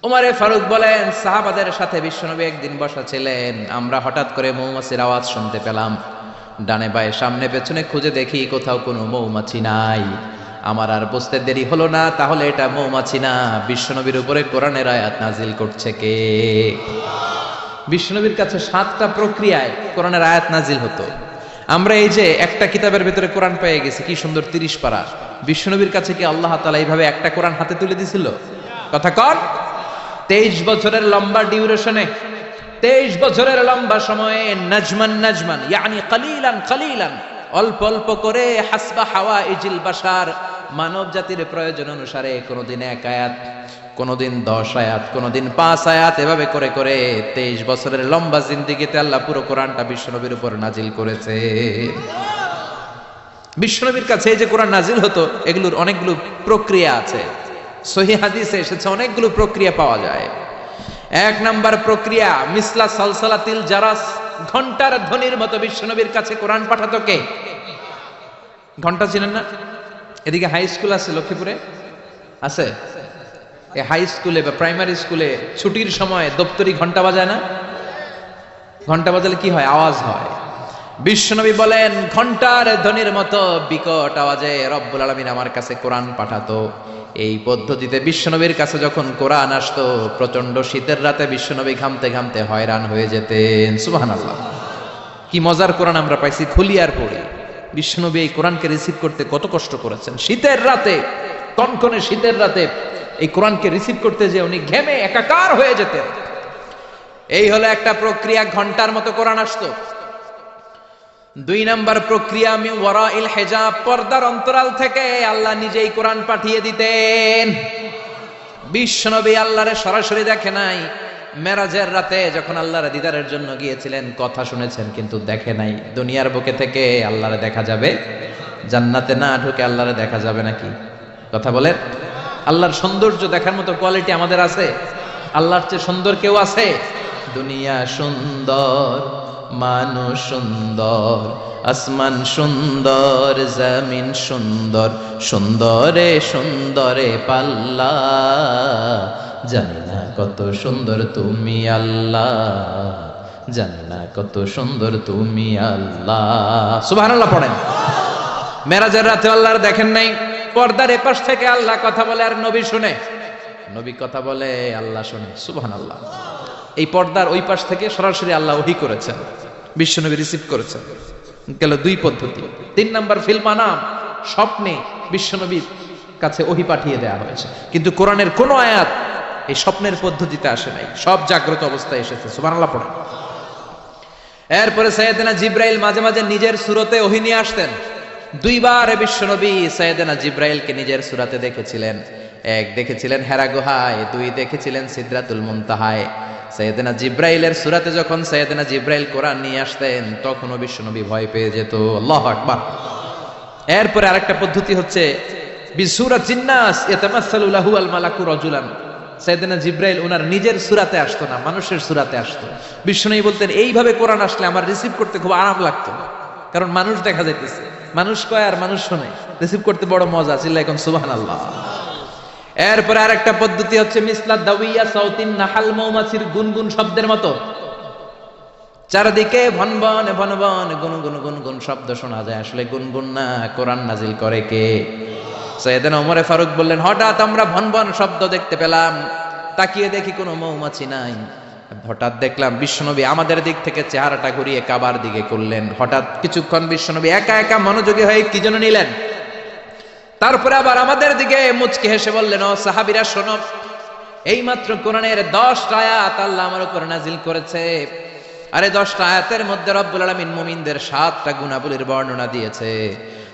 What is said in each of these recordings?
ওমরে ফারুক বলেন, সাহাবাদের সাথে বিশ্বনবী একদিন বসা ছিলেন, আমরা হঠাৎ করে মৌমাছির আওয়াজ শুনতে পেলাম। ডানে বায়ে সামনে পেছনে খুঁজে দেখি কোথাও কোনো মৌমাছি নাই। আমার আর বুঝতে দেরি হলো না, তাহলে এটা মৌমাছি না, বিশ্বনবীর উপরে কোরআনের আয়াত নাজিল করছে কে? বিশ্বনবীর কাছে 7টা প্রক্রিয়ায় কোরআনের আয়াত নাজিল হতো। আমরা এই যে একটা কিতাবের ভিতরে কোরআন পেয়ে গেছি, কি সুন্দর 30 পারা। বিশ্বনবীর কাছে কি আল্লাহ তাআলা এইভাবে একটা কোরআন হাতে তুলে দিছিল? কথা কর। 23 বছরের লম্বা ডিউরেশনে, 23 বছরের লম্বা সময়ে নাজমান নাজমান ইয়ানি কালিলান কালিলান, অল্প অল্প করে হাসবা হাওয়াইজিল বাশার, মানব জাতির প্রয়োজন অনুসারে কোনদিন 1 আয়াত, কোনদিন 10 আয়াত, কোনদিন 5 আয়াত, এভাবে করে করে 23 বছরের লম্বা জিন্দেগিতে আল্লাহ পুরো কোরআনটা বিশ্বনবীর উপর নাজিল করেছে। বিশ্বনবীর কাছে এই যে কোরআন নাজিল হতো, এগুলোর অনেকগুলো প্রক্রিয়া আছে। সহিহ হাদিসে এসেছে অনেকগুলো প্রক্রিয়া পাওয়া যায়। 1 নাম্বার প্রক্রিয়া, মিসলা সালসালাতিল জারাস, ঘন্টার ধ্বনির মতো বিশ্বনবীর কাছে কোরআন পাঠাতো কে? ঘন্টা চিনেন না? এদিকে হাই স্কুল আছে লক্ষ্মীপুরে, আছে? এই হাই স্কুলে বা প্রাইমারি স্কুলে ছুটির সময় দপ্তরি ঘন্টা বাজায় না? ঘন্টা বাজালে কি হয়? আওয়াজ হয়। বিশ্বনবী বলেন, ঘন্টার ধ্বনির মতো বিকট আওয়াজে রব্বুল আলামিন আমার কাছে কোরআন পাঠাতো। এই পদ্ধতিতে বিশ্বনবীর কাছে যখন কোরআন আসতো, প্রচন্ড শীতের রাতে বিশ্বনবী ঘামতে ঘামতে হয়রান হয়ে যেতেন। সুবহানাল্লাহ, কি মজার কোরআন আমরা পাইছি, খুলি আর পড়ি। বিশ্বনবী এই কোরআনকে রিসিভ করতে কত কষ্ট করেছেন। শীতের রাতে, কনকনে শীতের রাতে এই কোরআনকে রিসিভ করতে যে উনি ঘেমে একাকার হয়ে যেতেন। এই হলো একটা প্রক্রিয়া, ঘন্টার মতো কোরআন আসতো। 2 নাম্বার প্রক্রিয়া, মিন ওয়ারাইল হিজাব, পর্দার অন্তরাল থেকে আল্লাহ নিজেই কোরআন পাঠিয়ে দিতেন। বিশ্বনবী আল্লাহরে সরাসরি দেখে নাই। মেরাজের রাতে যখন আল্লাহর দিদারের জন্য গিয়েছিলেন, কথা শুনেছেন কিন্তু দেখে নাই। দুনিয়ার বুকে থেকে আল্লাহরে দেখা যাবে? জান্নাতে না ঢুকে আল্লাহরে দেখা যাবে নাকি? কথা বলেন। আল্লাহর সৌন্দর্য দেখার মতো কোয়ালিটি আমাদের আছে? আল্লাহর চেয়ে সুন্দর কেউ আছে? দুনিয়া সুন্দর, মানুষ সুন্দর, আসমান সুন্দর, জমিন সুন্দর, সুন্দরে সুন্দরে পাল্লা, জানি না কত সুন্দর তুমি আল্লাহ, জানি না কত সুন্দর তুমি আল্লাহ। সুবহানাল্লাহ পড়েন। মেরাজের রাতে আল্লাহর দেখেন নাই, পর্দার এপাশ থেকে আল্লাহ কথা বলে আর নবী শুনে, নবী কথা বলে আল্লাহ শুনে। সুবহানাল্লাহ। এই পর্দার ওই পাশ থেকে সরাসরি আল্লাহ ওহী করেছেন, বিশ্বনবী রিসিভ করেছেন। গেল 2 পদ্ধতি। 3 নাম্বার, ফিল মানাম, স্বপ্নে বিশ্বনবীর কাছে ওহী পাঠিয়ে দেওয়া হয়েছে। কিন্তু কোরআনের কোন আয়াত এই স্বপ্নের পদ্ধতিতে আসে নাই, সব জাগ্রত অবস্থায় এসেছে। সুবহানাল্লাহ পড়েন। এরপরে সাইয়েদনা জিবরাইল মাঝে মাঝে নিজের সূরতে ওহী নিয়ে আসতেন। 2 বার বিশ্বনবী সাইয়েদনা জিবরাইলকে নিজের সূরতে দেখেছিলেন। 1 দেখেছিলেন হেরা গুহায়, 2 দেখেছিলেন সিদরাতুল মুনতাহায়। সাইয়েদনা জিবরাইলের সূরাতে যখন সাইয়েদনা জিবরাইল কোরআন নিয়ে আসতেন, তখনও বিশ্বনবী ভয় পেয়ে যেত। আল্লাহু আকবার। এরপরে আরেকটা পদ্ধতি হচ্ছে বিসূরাতিন নাস ইয়াতামাসসালু লাহু আল মালাকু রাজুলান। সাইয়েদনা জিবরাইল ওনার নিজের সূরাতে আসতো না, মানুষের সূরাতে আসতো। বিশ্বনবী বলতেন, এইভাবে কোরআন আসলে আমার রিসিভ করতে খুব আরাম লাগতো, কারণ মানুষ দেখা যাইতেছে, মানুষ কয় আর মানুষ শুনে, রিসিভ করতে বড় মজা। চিল্লায় এখন সুবহানাল্লাহ। এরপরে আরেকটা পদ্ধতি হচ্ছে মিসলা দাওয়িয়া সাউতিন নাহাল, মৌমাছির গুনগুন শব্দের মতো চারদিকে ভনভন ভনভন গুনগুন গুনগুন শব্দ শোনা যায়। আসলে গুনগুন না, কোরআন নাজিল করে কে? সাইয়েদনা ওমরে ফারুক বললেন, হঠাৎ আমরা ভনভন শব্দ দেখতে পেলাম, তাকিয়ে দেখি কোনো মৌমাছি নাই। হঠাৎ দেখলাম বিশ্বনবী আমাদের দিক থেকে চেহারাটা ঘুরিয়ে কাবার দিকে করলেন। হঠাৎ কিছুক্ষণ বিশ্বনবী একা একা মনোযোগী হয়ে কি যেন নিলেন। তারপরে আবার আমাদের দিকে মুচকি হেসে বললেন, ও সাহাবীরা শোনো, এইমাত্র কোরআনের 10টা আয়াত আল্লাহ আমার উপর নাজিল করেছে। আরে 10টা আয়াতের মধ্যে রব্বুল আলামিন মুমিনদের 7টা গুণাবলীর বর্ণনা দিয়েছে।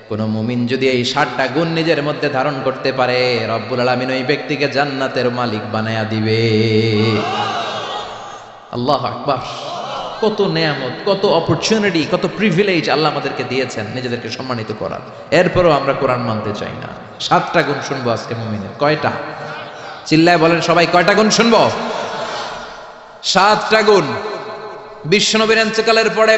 কোন মুমিন যদি এই 7টা গুণ নিজের মধ্যে ধারণ করতে পারে, রব্বুল আলামিন ওই ব্যক্তিকে জান্নাতের মালিক বানায়া দিবে। আল্লাহু আকবার। কত নেয়ামত, কত অপরচুনিটি, কত প্রিভিলেজ আল্লাহ আমাদেরকে দিয়েছেন নিজেদেরকে সম্মানিত করার। এরপরও আমরা কোরআন মানতে চাই না। 7টা গুণ শুনবো আজকে মুমিনের। কয়টা? চিল্লায় বলেন সবাই, কয়টা গুণ শুনবো? 7টা গুণ। বিশ্বনবীর ইন্তেকালের পরে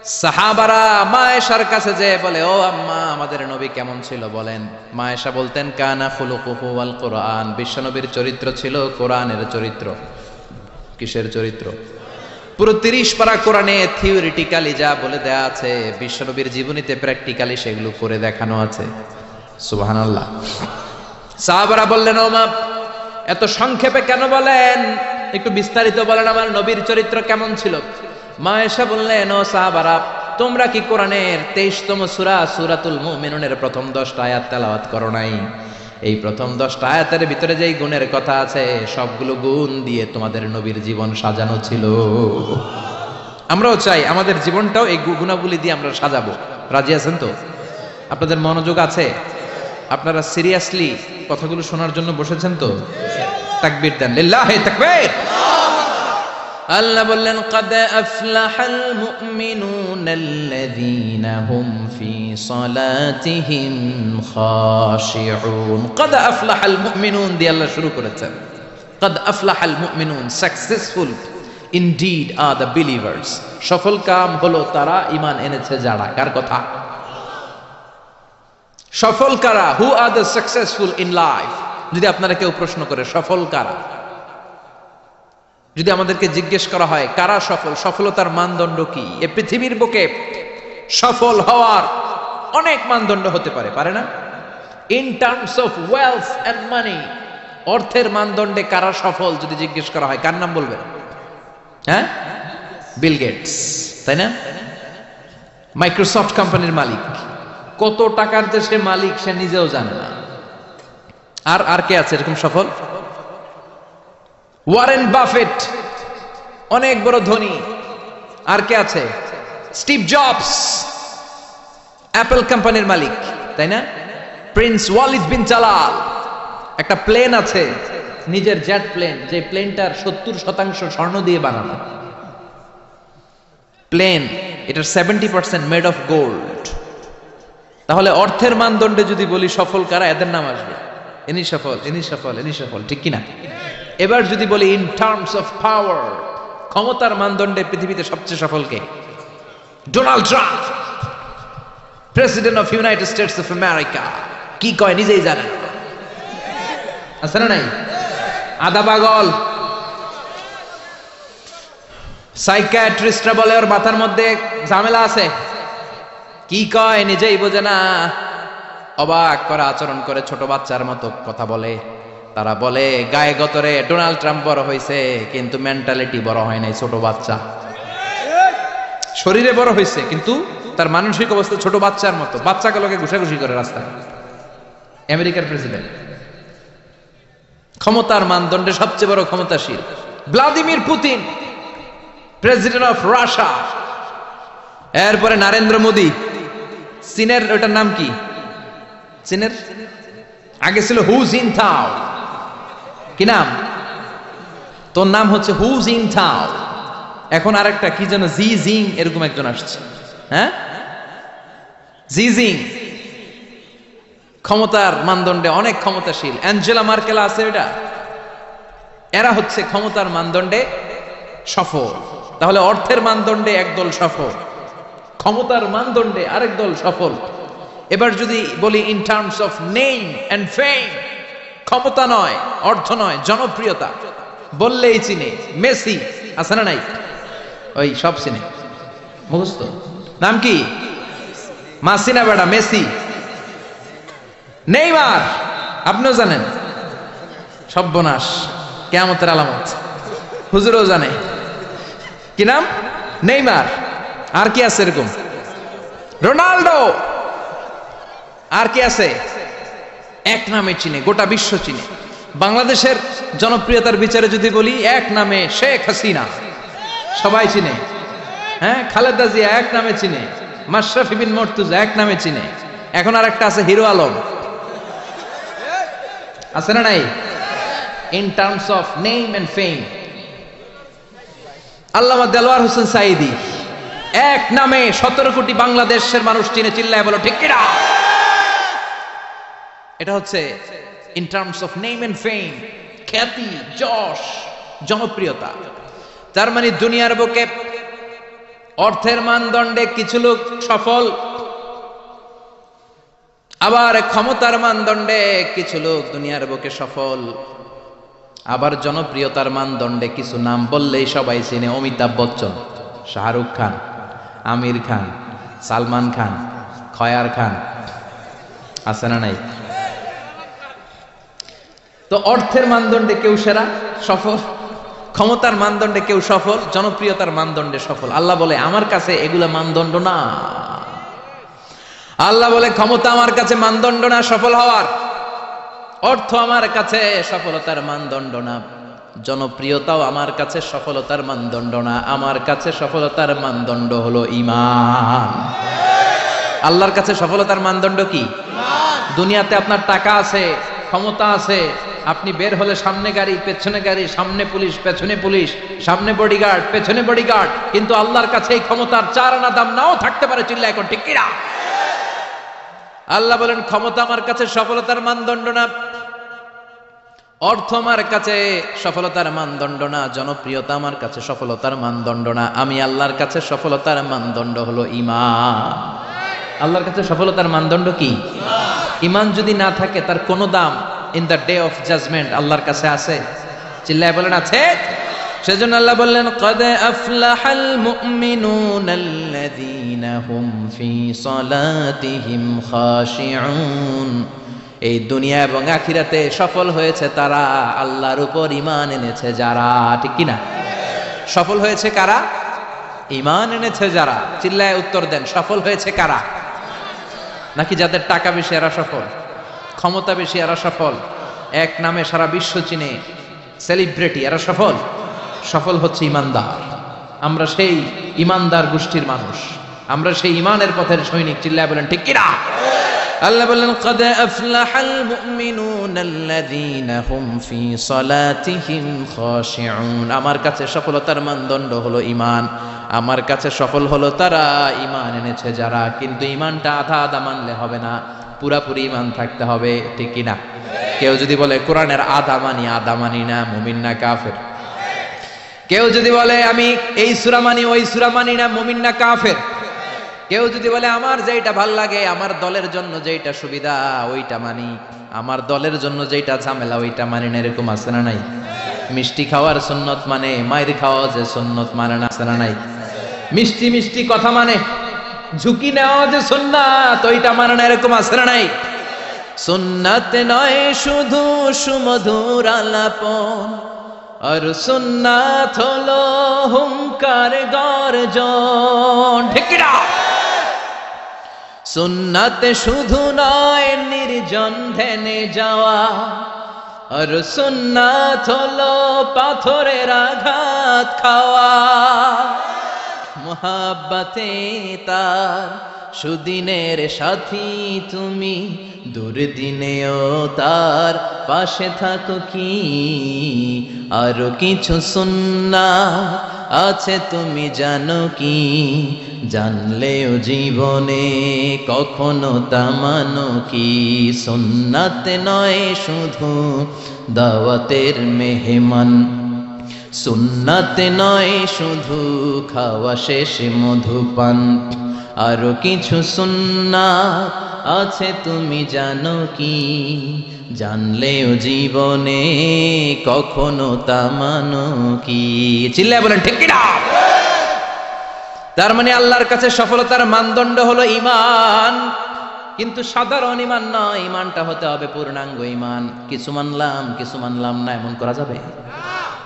সাহাবারা মা আয়েশার কাছে যে বলে, ও আম্মা, আমাদের নবী কেমন ছিল বলেন। মা আয়েশা বলতেন, কানা খুলুকুহু আল কোরআন, বিশ্বনবীর চরিত্র ছিল কোরআনের চরিত্র। কিসের চরিত্র? পুরো 30 পারা কোরআনে থিওরিটিক্যালি যা বলে দেয়া আছে, বিশ্বনবীর জীবনীতে প্র্যাকটিক্যালি সেগুলো করে দেখানো আছে। সুবহানাল্লাহ। সাহাবারা বললেন, ও মা, এত সংক্ষেপে কেন বলেন, একটু বিস্তারিত বলেন আমার নবীর চরিত্র কেমন ছিল। মা আয়েশা বললেন, ও সাহাবারা, তোমরা কি কোরআনের 23তম সূরা সূরাতুল মুমিনুনের প্রথম 10টা আয়াত তেলাওয়াত করো নাই? এই প্রথম 10টা আয়াতের ভিতরে যেই গুণের কথা আছে, সবগুলো গুণ দিয়ে তোমাদের নবীর জীবন সাজানো ছিল। আমরাও চাই আমাদের জীবনটাও এই গুণাবলী দিয়ে আমরা সাজাবো। রাজি আছেন তো? আপনাদের মনোযোগ আছে? আপনারা সিরিয়াসলি কথাগুলো শোনার জন্য বসেছেন তো? তাকবীর দেন, লিল্লাহি তাকবীর। আল্লাহ বললেন, قد أفلح المؤمنون الذين هم في صلاتهم خاشعون। قد أفلح المؤمنون দিয়ে আল্লাহ শুরু করেছেন। قد أفلح المؤمنون, successful indeed are the believers। সফল কাম হলো তারা ঈমান এনেছে যারা। কার কথা? সফল কারা? who are the successful in life? যদি আপনারা কেউ প্রশ্ন করে সফল কারা, যদি আমাদেরকে জিজ্ঞেস করা হয় কারা সফল, সফলতার মানদণ্ড কি? এই পৃথিবীর বুকে সফল হওয়ার অনেক মানদণ্ড হতে পারে, পারে না? In terms of wealth and money, অর্থের মানদণ্ডে কারা সফল যদি জিজ্ঞেস করা হয়, কার নাম বলবেন? হ্যাঁ, বিল গেটস, তাই না? মাইক্রোসফট কোম্পানির মালিক, কত টাকার যে সে মালিক সে নিজেও জানে না। আর কে আছে এরকম সফল? ওয়ারেন বাফেট, অনেক বড় ধনী। আর কে আছে? স্টিভ জবস, অ্যাপল কোম্পানির মালিক, তাই না? প্রিন্স ওয়ালিদ বিন জালাল, একটা প্লেন আছে, নিজের জেট প্লেন, যে প্লেনটার 70% স্বর্ণ দিয়ে বানানো প্লেন, এটার 70% মেড অফ গোল্ড। তাহলে অর্থের মানদণ্ডে যদি বলি সফল কারা, এদের নাম আসবে। ইনি সফল, ইনি সফল, ইনি সফল, ঠিক কিনা? এবার যদি বলি ইন টার্মস অফ পাওয়ার, ক্ষমতার মানদণ্ডে পৃথিবীতে সবচেয়ে সফল কে? Donald Trump, president of United States of America. কি কয় নিজেই জানেন, আছে না নাই? আধা পাগল। সাইকিয়াট্রিস্টরা বলে ওর মাথার মধ্যে ঝামেলা আছে। কি কয় নিজেই বোঝে না, অবাক করা আচরণ করে, ছোট বাচ্চার মতো কথা বলে। তারা বলে গায়ে গতরে ডোনাল্ড ট্রাম্প বড় হয়েছে, কিন্তু মেন্টালিটি বড় হয় নাই, ছোট বাচ্চা। শরীরে বড় হয়েছে কিন্তু তার মানসিক অবস্থা ছোট বাচ্চার মতো। বাচ্চাকে লোকে ঘুষাঘুষি করে রাস্তায়। আমেরিকার প্রেসিডেন্ট, ক্ষমতার মানদণ্ডে সবচেয়ে বড় ক্ষমতাশীল Vladimir Putin, president of Russia. এরপরে নরেন্দ্র মোদী, চীনের, ওটার নাম কি? চীনের আগে ছিল হু জিনতাও। কি নাম? তোর নাম হচ্ছে হু জিনতাও। এখন আরেকটা কি যেন জি জিং, এরকম একজন আসছে। হ্যাঁ, জি জিং ক্ষমতার মানদণ্ডে অনেক ক্ষমতাশীল। অ্যাঞ্জেলা মার্কেল আছে, এটা এরা হচ্ছে ক্ষমতার মানদণ্ডে সফল। তাহলে অর্থের মানদণ্ডে একদল সফল, ক্ষমতার মানদণ্ডে আরেক দল সফল। এবার যদি বলি in terms of name and fame, ক্ষমতা নয়, অর্থ নয়, জনপ্রিয়তা বললেই চিনে। মেসি আছে না নাই? ওই সব চিনে, মুখস্থ। নাম কি? মাসিনা বেটা, মেসি। নেইমার আপনিও জানেন, সর্বনাশ, কিয়ামতের আলামত, হুজুরও জানে। কি নাম? নেইমার। আর কি আছে এরকম? রোনাল্ডো। আর কি আছে? এক নামে চিনে, গোটা বিশ্ব চিনে। বাংলাদেশের জনপ্রিয়তার বিচারে যদি বলি, এক নামে শেখ হাসিনা, সবাই চিনে। হ্যাঁ, খালেদা জিয়া এক নামে চিনে, মাশরাফি বিন মুর্তজা এক নামে চিনে। এখন আর একটা আছে হিরো আলম, আছে না নাই? In terms of name and fame. Allama Delwar Hossain Sayeedi এক নামে 17 কোটি বাংলাদেশের মানুষ চিনে। চিল্লায় বলো ঠিক কিনা? এটা হচ্ছে in terms of name and fame, খ্যাতি, যশ, জনপ্রিয়তা। তার মানে দুনিয়ার বুকে অর্থের মানদণ্ডে কিছু লোক সফল, আবার ক্ষমতার মানদণ্ডে কিছু লোক দুনিয়ার বুকে সফল, আবার জনপ্রিয়তার মানদণ্ডে কিছু নাম বললেই সবাই চিনে। অমিতাভ বচ্চন, শাহরুখ খান, আমির খান, সালমান খান, খয়ার খান, আছে না নাই? তো অর্থের মানদণ্ডে কেউ সেরা সফল, ক্ষমতার মানদণ্ডে কেউ সফল, জনপ্রিয়তার মানদণ্ডে সফল। আল্লাহ বলে আমার কাছে এগুলা মানদণ্ড না। আল্লাহ বলে ক্ষমতা আমার কাছে মানদণ্ড না সফল হওয়ার, অর্থ আমার কাছে সফলতার মানদণ্ড না, জনপ্রিয়তাও আমার কাছে সফলতার মানদণ্ড না। আমার কাছে সফলতার মানদণ্ড হলো ঈমান। আল্লাহর কাছে সফলতার মানদণ্ড কি? দুনিয়াতে আপনার টাকা আছে, ক্ষমতা আছে, আপনি বের হলে সামনে গাড়ি পেছনে গাড়ি, সামনে পুলিশ পেছনে পুলিশ, সামনে বডিগার্ড পেছনে বডিগার্ড, কিন্তু আল্লাহর কাছে এই ক্ষমতার 4 আনা দাম নাও থাকতে পারে। চিল্লা এখন ঠিক কিনা? আল্লাহ বলেন ক্ষমতা আমার কাছে সফলতার মানদণ্ড না, অর্থ আমার কাছে সফলতার মানদণ্ড না, জনপ্রিয়তা আমার কাছে সফলতার মানদণ্ড না। আমি আল্লাহর কাছে সফলতার মানদণ্ড হলো ঈমান। আল্লাহর কাছে সফলতার মানদণ্ড কি? ঈমান যদি না থাকে তার কোনো দাম in the day of judgement আল্লাহর কাছে আছে? চিল্লায় বলেন আছে। সেজন্য আল্লাহ বললেন কদ আফলাহাল মুমিনুনাল্লাযীনা হুম ফি সালাতিহিম খাশিউন। এই দুনিয়া এবং আখিরাতে সফল হয়েছে তারা, আল্লাহর উপর ঈমান এনেছে যারা। ঠিক কি না? সফল হয়েছে কারা? ঈমান এনেছে যারা। চিল্লায় উত্তর দেন, সফল হয়েছে কারা? নাকি যাদের টাকা বেশি এরা সফল, ক্ষমতা বেশি এরা সফল, এক নামে সারা বিশ্ব চিনে সেলিব্রিটি এরা সফল? সফল হচ্ছে ঈমানদার। আমরা সেই ঈমানদার গোষ্ঠীর মানুষ, আমরা সেই ঈমানের পথের সৈনিক। চিল্লায় বলেন ঠিক কিনা? আল্লাহ বললেন কদ আফলাহাল মুমিনুনাল্লাযীনা হুম ফি সালাতিহিম খাশিউন। আমার কাছে সফলতার মানদণ্ড হলো ঈমান। আমার কাছে সফল হলো তারা, ঈমান এনেছে যারা। কিন্তু ঈমানটা আধা আধা মানলে হবে না, পুরাপুরি ঈমান থাকতে হবে। ঠিক কি না? কেউ যদি বলে কোরআনের আধা মানি না, মুমিন না কাফের? কেউ যদি বলে আমি এই সূরা মানি ওই সূরা মানি না, মুমিন না কাফের? কেউ যদি বলে আমার যেটা ভাল লাগে, আমার দলের জন্য যেটা সুবিধা ওইটা মানি, আমার দলের জন্য যেটা ঝামেলা ওইটা মানি না, এরকম আছে না নাই? মিষ্টি খাওয়ার সুন্নত মানে, মাইর খাওয়া যে সুন্নত মানে না, আছে না নাই? মিষ্টি মিষ্টি কথা মানে, ঝুঁকি নেওয়া যে সুন্নাত ওইটা মানে না, এরকম আছে না নাই? সুন্নাত নয় শুধু সুমধুর আলাপন, আর সুন্নাত হলো হুঙ্কার গর্জন। ঠিক কি না? সুন্নাত শুধু নয় নির্জন ধ্যানে যাওয়া, আর সুন্নাত হলো পাথরের আঘাত খাওয়া। মুহাব্বতে তার সুদিনের সাথী তুমি, দুর্দিনেও তার পাশে থাকো কি। আরো কিছু সুন্নাত আছে তুমি জানো কি, জানলেও জীবনে কখনো তা মানো কি। সুন্নাত নয় শুধু দাওয়াতের মেহমান, সুন্নাত নয় শুধু খাওয়া শেষে মধুপান। আরো কিছু সুন্নাত আছে তুমি জানো কি, জানলেও জীবনে কখনো তা মানো কি। চিল্লায় বলেন ঠিক কি না? তার মানে আল্লাহর কাছে সফলতার মানদণ্ড হলো ঈমান। কিন্তু সাধারণ ঈমান নয়, ঈমানটা হতে হবে পূর্ণাঙ্গ ঈমান। কিছু মানলাম না এমন করা যাবে?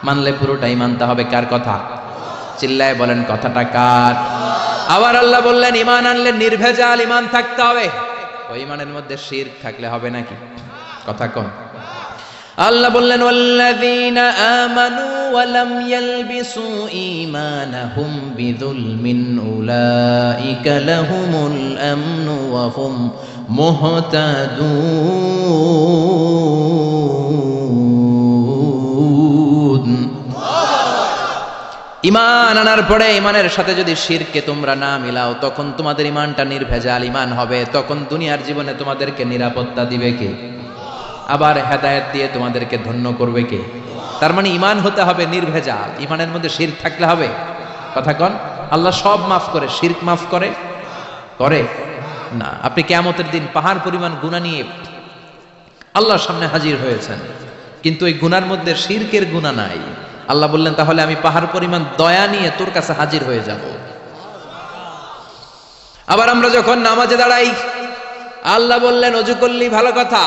মানলে পুরোটাই মানতে হবে। কার কথা? চিল্লায় বলেন কথাটা কার? আবার আল্লাহ বললেন ঈমান আনলে নির্ভেজাল ঈমান থাকতে হবে। ওই ঈমানের মধ্যে শিরক থাকলে হবে নাকি? কথা কোন? আল্লাহ বললেন ওয়াল্লাযীনা আমানু ওয়া লাম ইয়ালবিসু ঈমানাহুম বিযুলমিন উলাইকা লাহুমুল আমনু ওয়া হুম মুহতাদুন। ঈমান আনার পরে ঈমানের সাথে যদি শিরকে তোমরা না মিলাও, তখন তোমাদের ঈমানটা নির্ভেজাল ঈমান হবে। তখন দুনিয়ার জীবনে তোমাদেরকে নিরাপত্তা দিবে কে? আবার হেদায়েত দিয়ে তোমাদেরকে ধন্য করবে কে? তার মানে ঈমান হতে হবে নির্ভেজাল, ঈমানের মধ্যে শিরক থাকলে হবে? কথা কন। আল্লাহ সব মাফ করে, শিরক মাফ করে? করে না। আপনি কিয়ামতের দিন পাহাড় পরিমাণ গুনাহ নিয়ে আল্লাহর সামনে হাজির হয়েছেন, কিন্তু এই গুনার মধ্যে শিরকের গুনাহ নাই। আল্লাহ বললেন, তাহলে আমি পাহাড় পরিমাণ দয়া নিয়ে তোর কাছে হাজির হয়ে যাব। আবার আমরা যখন নামাজে দাঁড়াই, আল্লাহ বললেন ওযু করলি ভালো কথা,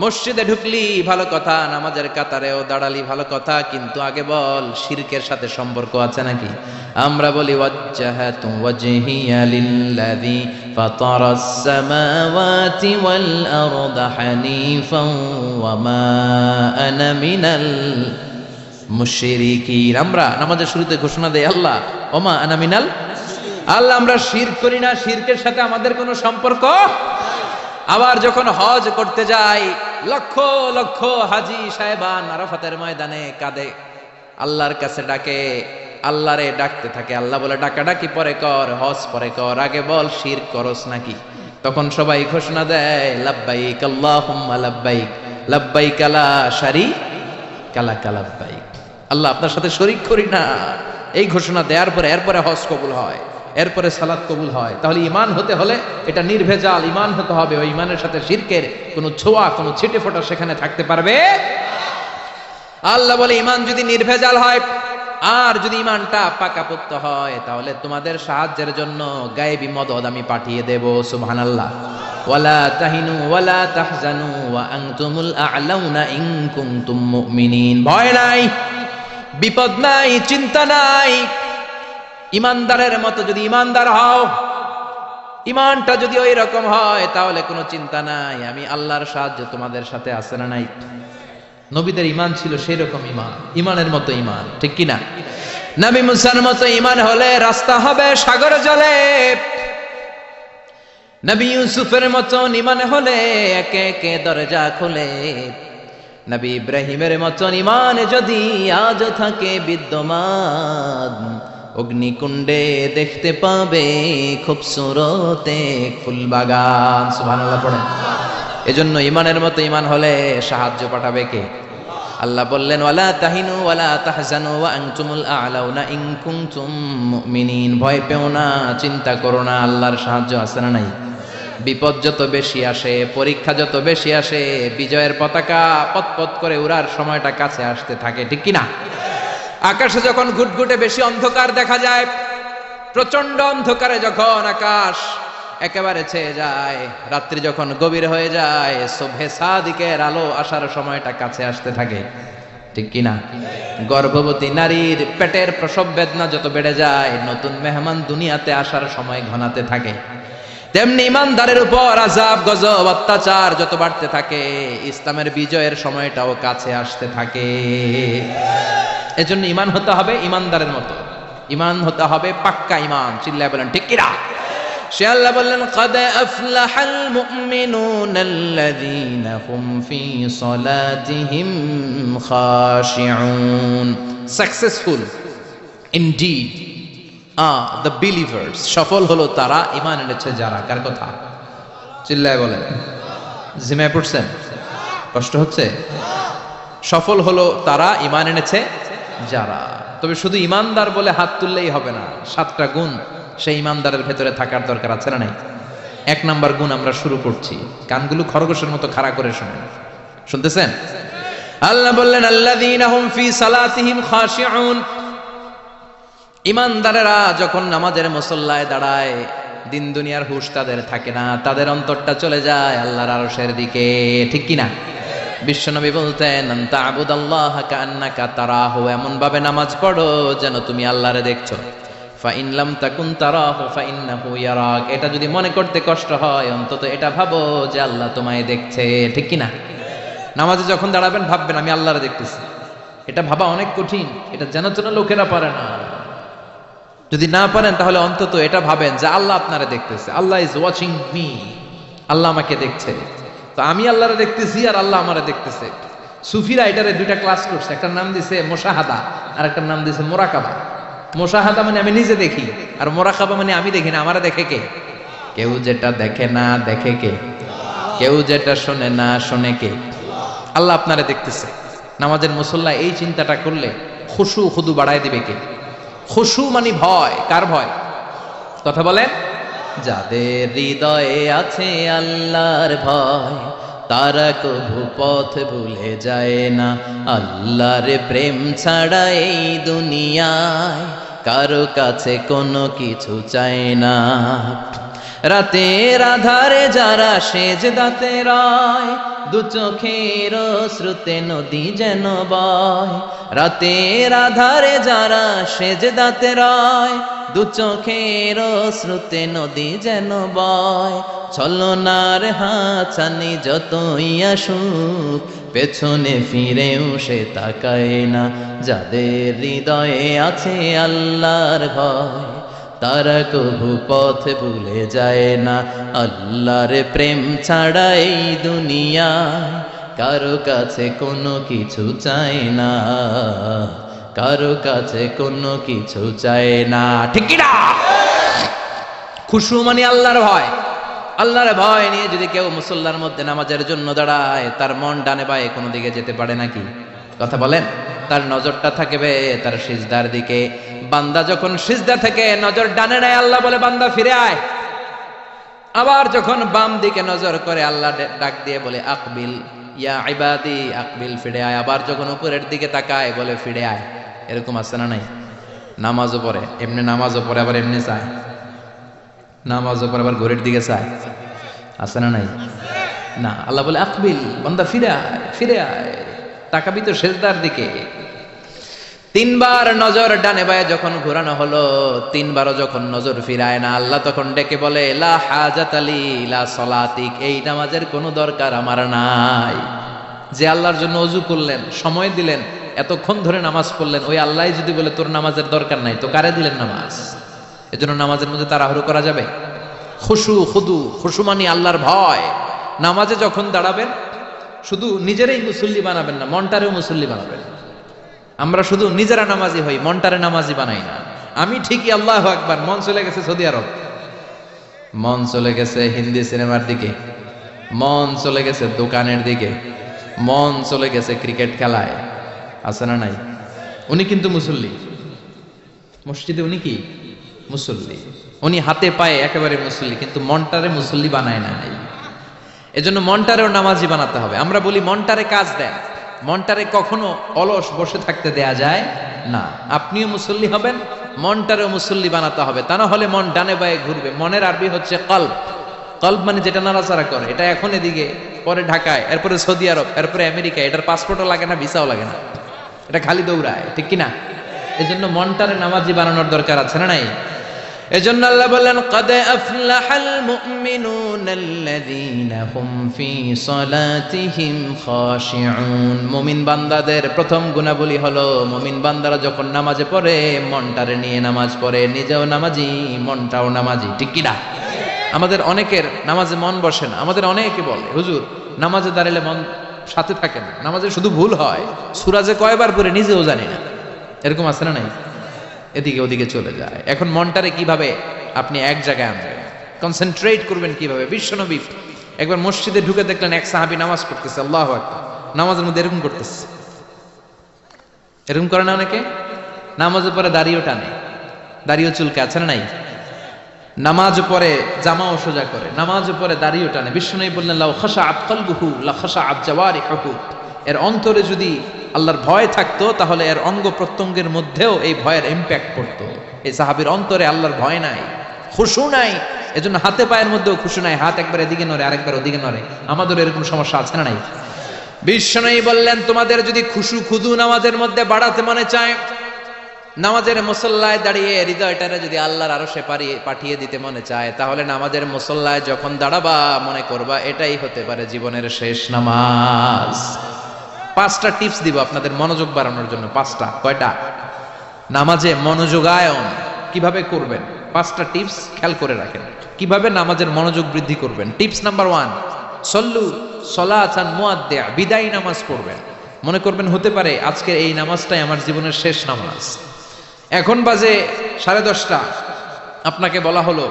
মসজিদে ঢুকলি ভালো কথা, নামাজের কাতারেও দাঁড়ালি ভালো কথা, কিন্তু আগে বল শিরকের সাথে সম্পর্ক আছে নাকি? আমরা বলি ওয়াজ্জাহাতু ওয়াজহিয়া লিল্লাযী ফাতারাস সামাওয়াতি ওয়াল আরদা হানিফান ওয়া মা আনা মিনাল মুশরিকিন। আমরা নামাজের শুরুতে ঘোষণা দেই, আল্লাহ ওমা আনা মিনাল, আল্লাহ আমরা শিরক করি না, শিরকের সাথে আমাদের কোনো সম্পর্ক। আবার যখন হজ করতে যাই, লক্ষ লক্ষ হাজি সাহেবান আরাফাতের ময়দানে কাঁদে, আল্লাহর কাছে ডাকে, আল্লাহরে ডাকতে থাকে। আল্লাহ বলে ডাকাডাকি পরে কর, হজ পরে কর, আগে বল শিরক করস নাকি? তখন সবাই ঘোষণা দেয় লাব্বাইক আল্লাহুম্মা লাব্বাইক, লাব্বাইক লা শারীকা লাক লাব্বাইক, আল্লাহ আপনার সাথে শরীক করি না। এই ঘোষণা দেওয়ার পরে এরপরে হজ কবুল হয়, এরপরে সালাত কবুল হয়। তাহলে ঈমান হতে হলে এটা নির্ভেজাল ঈমান হতে হবে। ওই ঈমানের সাথে শিরকের কোনো ছোঁয়া, কোনো ছিটে ফোঁটা সেখানে থাকতে পারবে। আল্লাহ বলে ঈমান যদি নির্ভেজাল হয় আর যদি ঈমানটা পাকাপোক্ত হয়, তাহলে তোমাদের সাহায্যের জন্য গায়েবী মদদ আমি পাঠিয়ে দেব। সুবহানাল্লাহ। ওয়ালা তাহিনু ওয়ালা তাহজানু ওয়া আনতুমুল আ'লাউনা ইন কুনতুম মুমিনিন। ভয় নাই, বিপদ নাই, চিন্তা নাই। ইমানদারের মতো যদি ইমানদার হও, ইমানটা যদি ওই রকম হয়, তাহলে কোনো চিন্তা নাই, আমি আল্লাহর সাহায্য তোমাদের সাথে আছে না নাই? নবীদের ঈমান ছিল সেই রকম ঈমান, ঈমানের মতো ঈমান, ঠিক কি না? নবী মুসার মতো ঈমান হলে রাস্তা হবে সাগর জলে। নবী ইউসুফের মতো ঈমান হলে একে একে দরজা খুলে। নবী ইব্রাহিমের মতো ঈমান যদি আজ থাকে বিদ্যমান, অগ্নিকুণ্ডে দেখতে পাবে খুবসুরত এক ফুলবাগান। সুবহানাল্লাহ পড়েন। এজন্য ঈমানের মতো ঈমান হলে সাহায্য পাঠাবে কে? আল্লাহ বললেন ওয়ালা তাহিনু ওয়ালা তাহজানু ওয়া আনতুমুল আ'লাউনা ইন কুনতুম মুমিনিন। ভয় পেও না, চিন্তা করো না, আল্লাহর সাহায্য আছে না নাই? বিপদ যত বেশি আসে, পরীক্ষা যত বেশি আসে, বিজয়ের পতাকা পতপত করে উড়ার সময়টা কাছে আসতে থাকে, ঠিক কি না? আকাশে যখন ঘুটঘুটে বেশি অন্ধকার দেখা যায়, প্রচন্ড অন্ধকারে যখন আকাশ একেবারে ছেয়ে যায়, রাত্রি যখন গভীর হয়ে যায়, সুবহে সাদিকের আলো আসার সময়টা কাছে আসতে থাকে, ঠিক কি না? গর্ভবতী নারীর পেটের প্রসব বেদনা যত বেড়ে যায়, নতুন মেহমান দুনিয়াতে আসার সময় ঘনাতে থাকে। তেমনি ইমানদারের উপর আযাব, গজব, অত্যাচার যত বাড়তে থাকে, ইসলামের বিজয়ের সময়টাও কাছে আসতে থাকে। এজন্য ঈমান হতে হবে ঈমানদারের মতো, ঈমান হতে হবে পাক্কা ঈমান। চিল্লায় বলেন ঠিক কি না? সে আল্লাহ বললেন قد أفلح المؤمنون الذين هم في صلاتهم خاشعون. Successful indeed are the believers. সফল হলো তারা ঈমান এনেছে যারা। কার কথা? চিল্লায় বলেন। জিমায় পড়ছেন? কষ্ট হচ্ছে? সফল হলো তারা ঈমান এনেছে যারা। তবে শুধু ঈমানদার বলে হাত তুললেই হবে না, 7টা গুণ সেই ঈমানদারের ভেতরে থাকার দরকার আছে না নাই? 1 নাম্বার গুণ আমরা শুরু করছি, কানগুলো খরগোশের মতো খাড়া করে শুনেন। শুনতেছেন? আল্লাহ বললেন আল্লাযীনা হুম ফি সালাতিহিম খাশিউন। ঈমানদারেরা যখন নামাজের মুসল্লায় দাঁড়ায়, দিন দুনিয়ার হুঁশ তাদের থাকে না, তাদের অন্তরটা চলে যায় আল্লাহর আরশের দিকে, ঠিক কি না? বিশ্বনবী বলতেন আনতা আবুদাল্লাহ কান্নাকা তারাহু, এমন ভাবে নামাজ পড়ো যেন তুমি আল্লাহরে দেখছো। ফা ইন লাম তাকুন তারাহু ফা ইন্নাহু ইয়ারাক। এটা যদি মনে করতে কষ্ট হয়, অন্তত এটা ভাবো যে আল্লাহ তোমায় দেখছে, ঠিক কি না? নামাজে যখন দাঁড়াবেন ভাববেন আমি আল্লাহরে দেখতেছি। এটা ভাবা অনেক কঠিন, এটা যেন যেন লোকেরা পারে না। যদি না পারেন তাহলে অন্তত এটা ভাবেন যে আল্লাহ আপনারে দেখতেছে। আল্লাহ ইজ ওয়াচিং মি, আল্লাহ আমাকে দেখছে। তো আমি আল্লাহরে দেখতেছি আর আল্লাহ আমারে দেখতেছে। সুফিরা এটারে 2টা ক্লাস করছে, একটার নাম দিছে মুশাহাদা আর একটার নাম দিছে মুরাকাবা। মুশাহাদা মানে আমি নিজে দেখি, আর মুরাকাবা মানে আমি দেখি না, আমারে দেখে কে? কেউ যেটা দেখে না দেখে কে? কেউ যেটা শোনে না শোনে কে? আল্লাহ আপনারে দেখতেছে। নামাজের মুসল্লা এই চিন্তাটা করলে খুশু খুদু বাড়ায় দিবে কে? খুশু মানে ভয়, কার ভয়? কথা বলেন। যাদের হৃদয়ে আছে আল্লাহর ভয়, তারা কভু পথ ভুলে যায় না। আল্লাহর প্রেম ছাড়া এই দুনিয়ায় কারো কাছে কোনো কিছু চায় না। রাতের আধারে যারা সেজদাতে রয়, দু চোখের শ্রুতে নদী যেন বয়। রাতের আধারে যারা সেজদাতে রয়, দু চোখের শ্রুতে নদী যেন বয়। ছলনার হাতছানি যতই আসুক, পেছনে ফিরেও সে তাকায় না। যাদের হৃদয়ে আছে আল্লাহর ভয়, তারা কভু পথ ভুলে যায় না। আল্লাহর প্রেম ছাড়া এই দুনিয়ায় কারো কাছে কোনো কিছু চায় না, কারো কাছে কোনো কিছু চায় না। ঠিক কি না? খুশু মানে আল্লাহর ভয়। আল্লাহর ভয় নিয়ে যদি কেউ মুসল্লার মধ্যে নামাজের জন্য দাঁড়ায়, তার মন ডানে বায়ে কোনো দিকে যেতে পারে নাকি? কথা বলেন। তার নজরটা থাকবে তার সিজদার দিকে। বান্দা যখন সিজদা থেকে নজর ডানে নেয়, আল্লাহ বলে বান্দা ফিরে আয়। আবার যখন বাম দিকে নজর করে, আল্লাহ ডাক দিয়ে বলে আকবিল ইয়া ইবাদি, আকবিল, ফিরে আয়। আবার যখন উপরের দিকে তাকায় বলে ফিরে আয়। এরকম আছে না নাই? নামাজও পড়ে এমনি, নামাজও পড়ে আবার এমনি চায়, নামাজও পড়ে আবার ঘড়ির দিকে চায়, আছে না নাই? না, আল্লাহ বলে আকবিল, বান্দা ফিরে আয়, ফিরে আয়, তাকাবি তো সেজদার দিকে। তিনবার নজর ডানে বায়ে যখন ঘোরানো হলো, তিনবারও যখন নজর ফিরায় না, আল্লাহ তখন ডেকে বলে লা হাজাত আলি লা সলাতিক, এই নামাজের কোনো দরকার আমার নাই। যে আল্লাহর জন্য ওযু করলেন, সময় দিলেন, এতক্ষণ ধরে নামাজ পড়লেন, ওই আল্লাহ যদি বলে তোর নামাজের দরকার নাই, তো কারে দিলেন নামাজ? এজন্য নামাজের মধ্যে তাড়াহুড়ো করা যাবে? খুশু, খুদু, খুশু মানে আল্লাহর ভয়। নামাজে যখন দাঁড়াবেন, শুধু নিজেরাই মুসল্লি বানাবেন না, মনটারেও মুসল্লি বানাবেন। আমরা শুধু নিজেরা নামাজি হই, মনটারে নামাজি বানাই না। আমি ঠিকই আল্লাহু আকবার, মন চলে গেছে সৌদি আরব, মন চলে গেছে হিন্দি সিনেমার দিকে, মন চলে গেছে দোকানের দিকে, মন চলে গেছে ক্রিকেট খেলায়, আছে না নাই? উনি কিন্তু মুসল্লি, মসজিদে উনি কি মুসল্লি, উনি হাতে পায়ে একেবারে মুসল্লি, কিন্তু মনটারে মুসল্লি বানায় না। এজন্য মনটারেও নামাজি বানাতে হবে। আমরা বলি মনটারে কাজ দেন, মনটারে কখনো অলস বসে থাকতে দেয়া যায় না। আপনিও মুসল্লি হবেন, মনটারেও মুসল্লি বানাতে হবে, তা না হলে মন ডানে বায়ে ঘুরবে। মনের আরবি হচ্ছে কলব। কলব মানে যেটা নাড়াচাড়া করে। এটা এখন এদিকে, পরে ঢাকায়, এরপরে সৌদি আরব, এরপরে আমেরিকা। এটার পাসপোর্টও লাগে না, ভিসাও লাগে না, এটা খালি দৌড়ায়, ঠিক কিনা? এজন্য মনটারে নামাজি বানানোর দরকার আছে না নাই? এজন্য আল্লাহ বললেন কদ আফলাহাল মুমিনুনাল্লাযীনা হুম ফি সালাতিহিম খাশিউন। মুমিন বান্দাদের প্রথম গুণাবলী হলো, মুমিন বান্দারা যখন নামাজে পড়ে, মনটারে নিয়ে নামাজ পড়ে, নিজেও নামাজি, মনটাও নামাজি, ঠিক কি না? আমাদের অনেকের নামাজে মন বসে না। আমাদের অনেকে বলে হুজুর নামাজে দাঁড়ালে মন সাথে থাকে না, নামাজে শুধু ভুল হয়, সূরা যে কয়বার পড়ে নিজেও জানি না। এরকম আছে না নাই? এদিকে ওদিকে চলে যায়। এখন মনটারে কিভাবে আপনি এক জায়গায় আনবেন, কনসেন্ট্রেট করবেন কিভাবে? বিশ্বনবী একবার মসজিদে ঢুকে দেখলেন এক সাহাবী নামাজ পড়তেছে, আল্লাহু আকবার, নামাজের মধ্যে এরকম করতেছে। এরকম করে না অনেকে? নামাজের পরে দাড়িও টানে, দাড়িও চুলকে, আছে না নাই? নামাজ পরে জামাও সোজা করে, নামাজ পরে দাড়িও টানে। বিশ্বনবী বললেন লাউ খাশাআত কলবুহু লা খাশাআত জাওয়ারিহুহু, এর অন্তরে যদি আল্লাহর ভয় থাকতো, তাহলে এর অঙ্গ প্রত্যঙ্গের মধ্যেও এই ভয়ের ইম্প্যাক্ট পড়তো। এই সাহাবীর অন্তরে আল্লাহর ভয় নাই, খুশু নাই, এজন্য হাতে পায়ের মধ্যেও খুশু নাই, হাত একবার এদিকে নড়ে, আরেকবার ওদিকে নড়ে। আমাদের এরকম সমস্যা আছে না নাই? বিশ্বনবী বললেন তোমাদের যদি খুশু খুদু নামাজের মধ্যে বাড়াতে মনে চায়, নামাজের মুসল্লায় দাঁড়িয়ে হৃদয়টারে যদি আল্লাহর আরশে পাঠিয়ে দিতে মনে চায়, তাহলে নামাজের মুসল্লায় যখন দাঁড়াবা মনে করবা এটাই হতে পারে জীবনের শেষ নামাজ। 5টা টিপস দিব আপনাদের মনোযোগ বাড়ানোর জন্য। 5টা। কয়টা? নামাজে মনোযোগায়ন কিভাবে করবেন, 5টা টিপস খেয়াল করে রাখেন, কিভাবে নামাজের মনোযোগ বৃদ্ধি করবেন। টিপস নাম্বার 1, সল্লু সলাতান মুআদ্দিয়া, বিদায়ী নামাজ পড়বেন। মনে করবেন হতে পারে আজকের এই নামাজটাই আমার জীবনের শেষ নামাজ। এখন বাজে 10:30, আপনাকে বলা হলো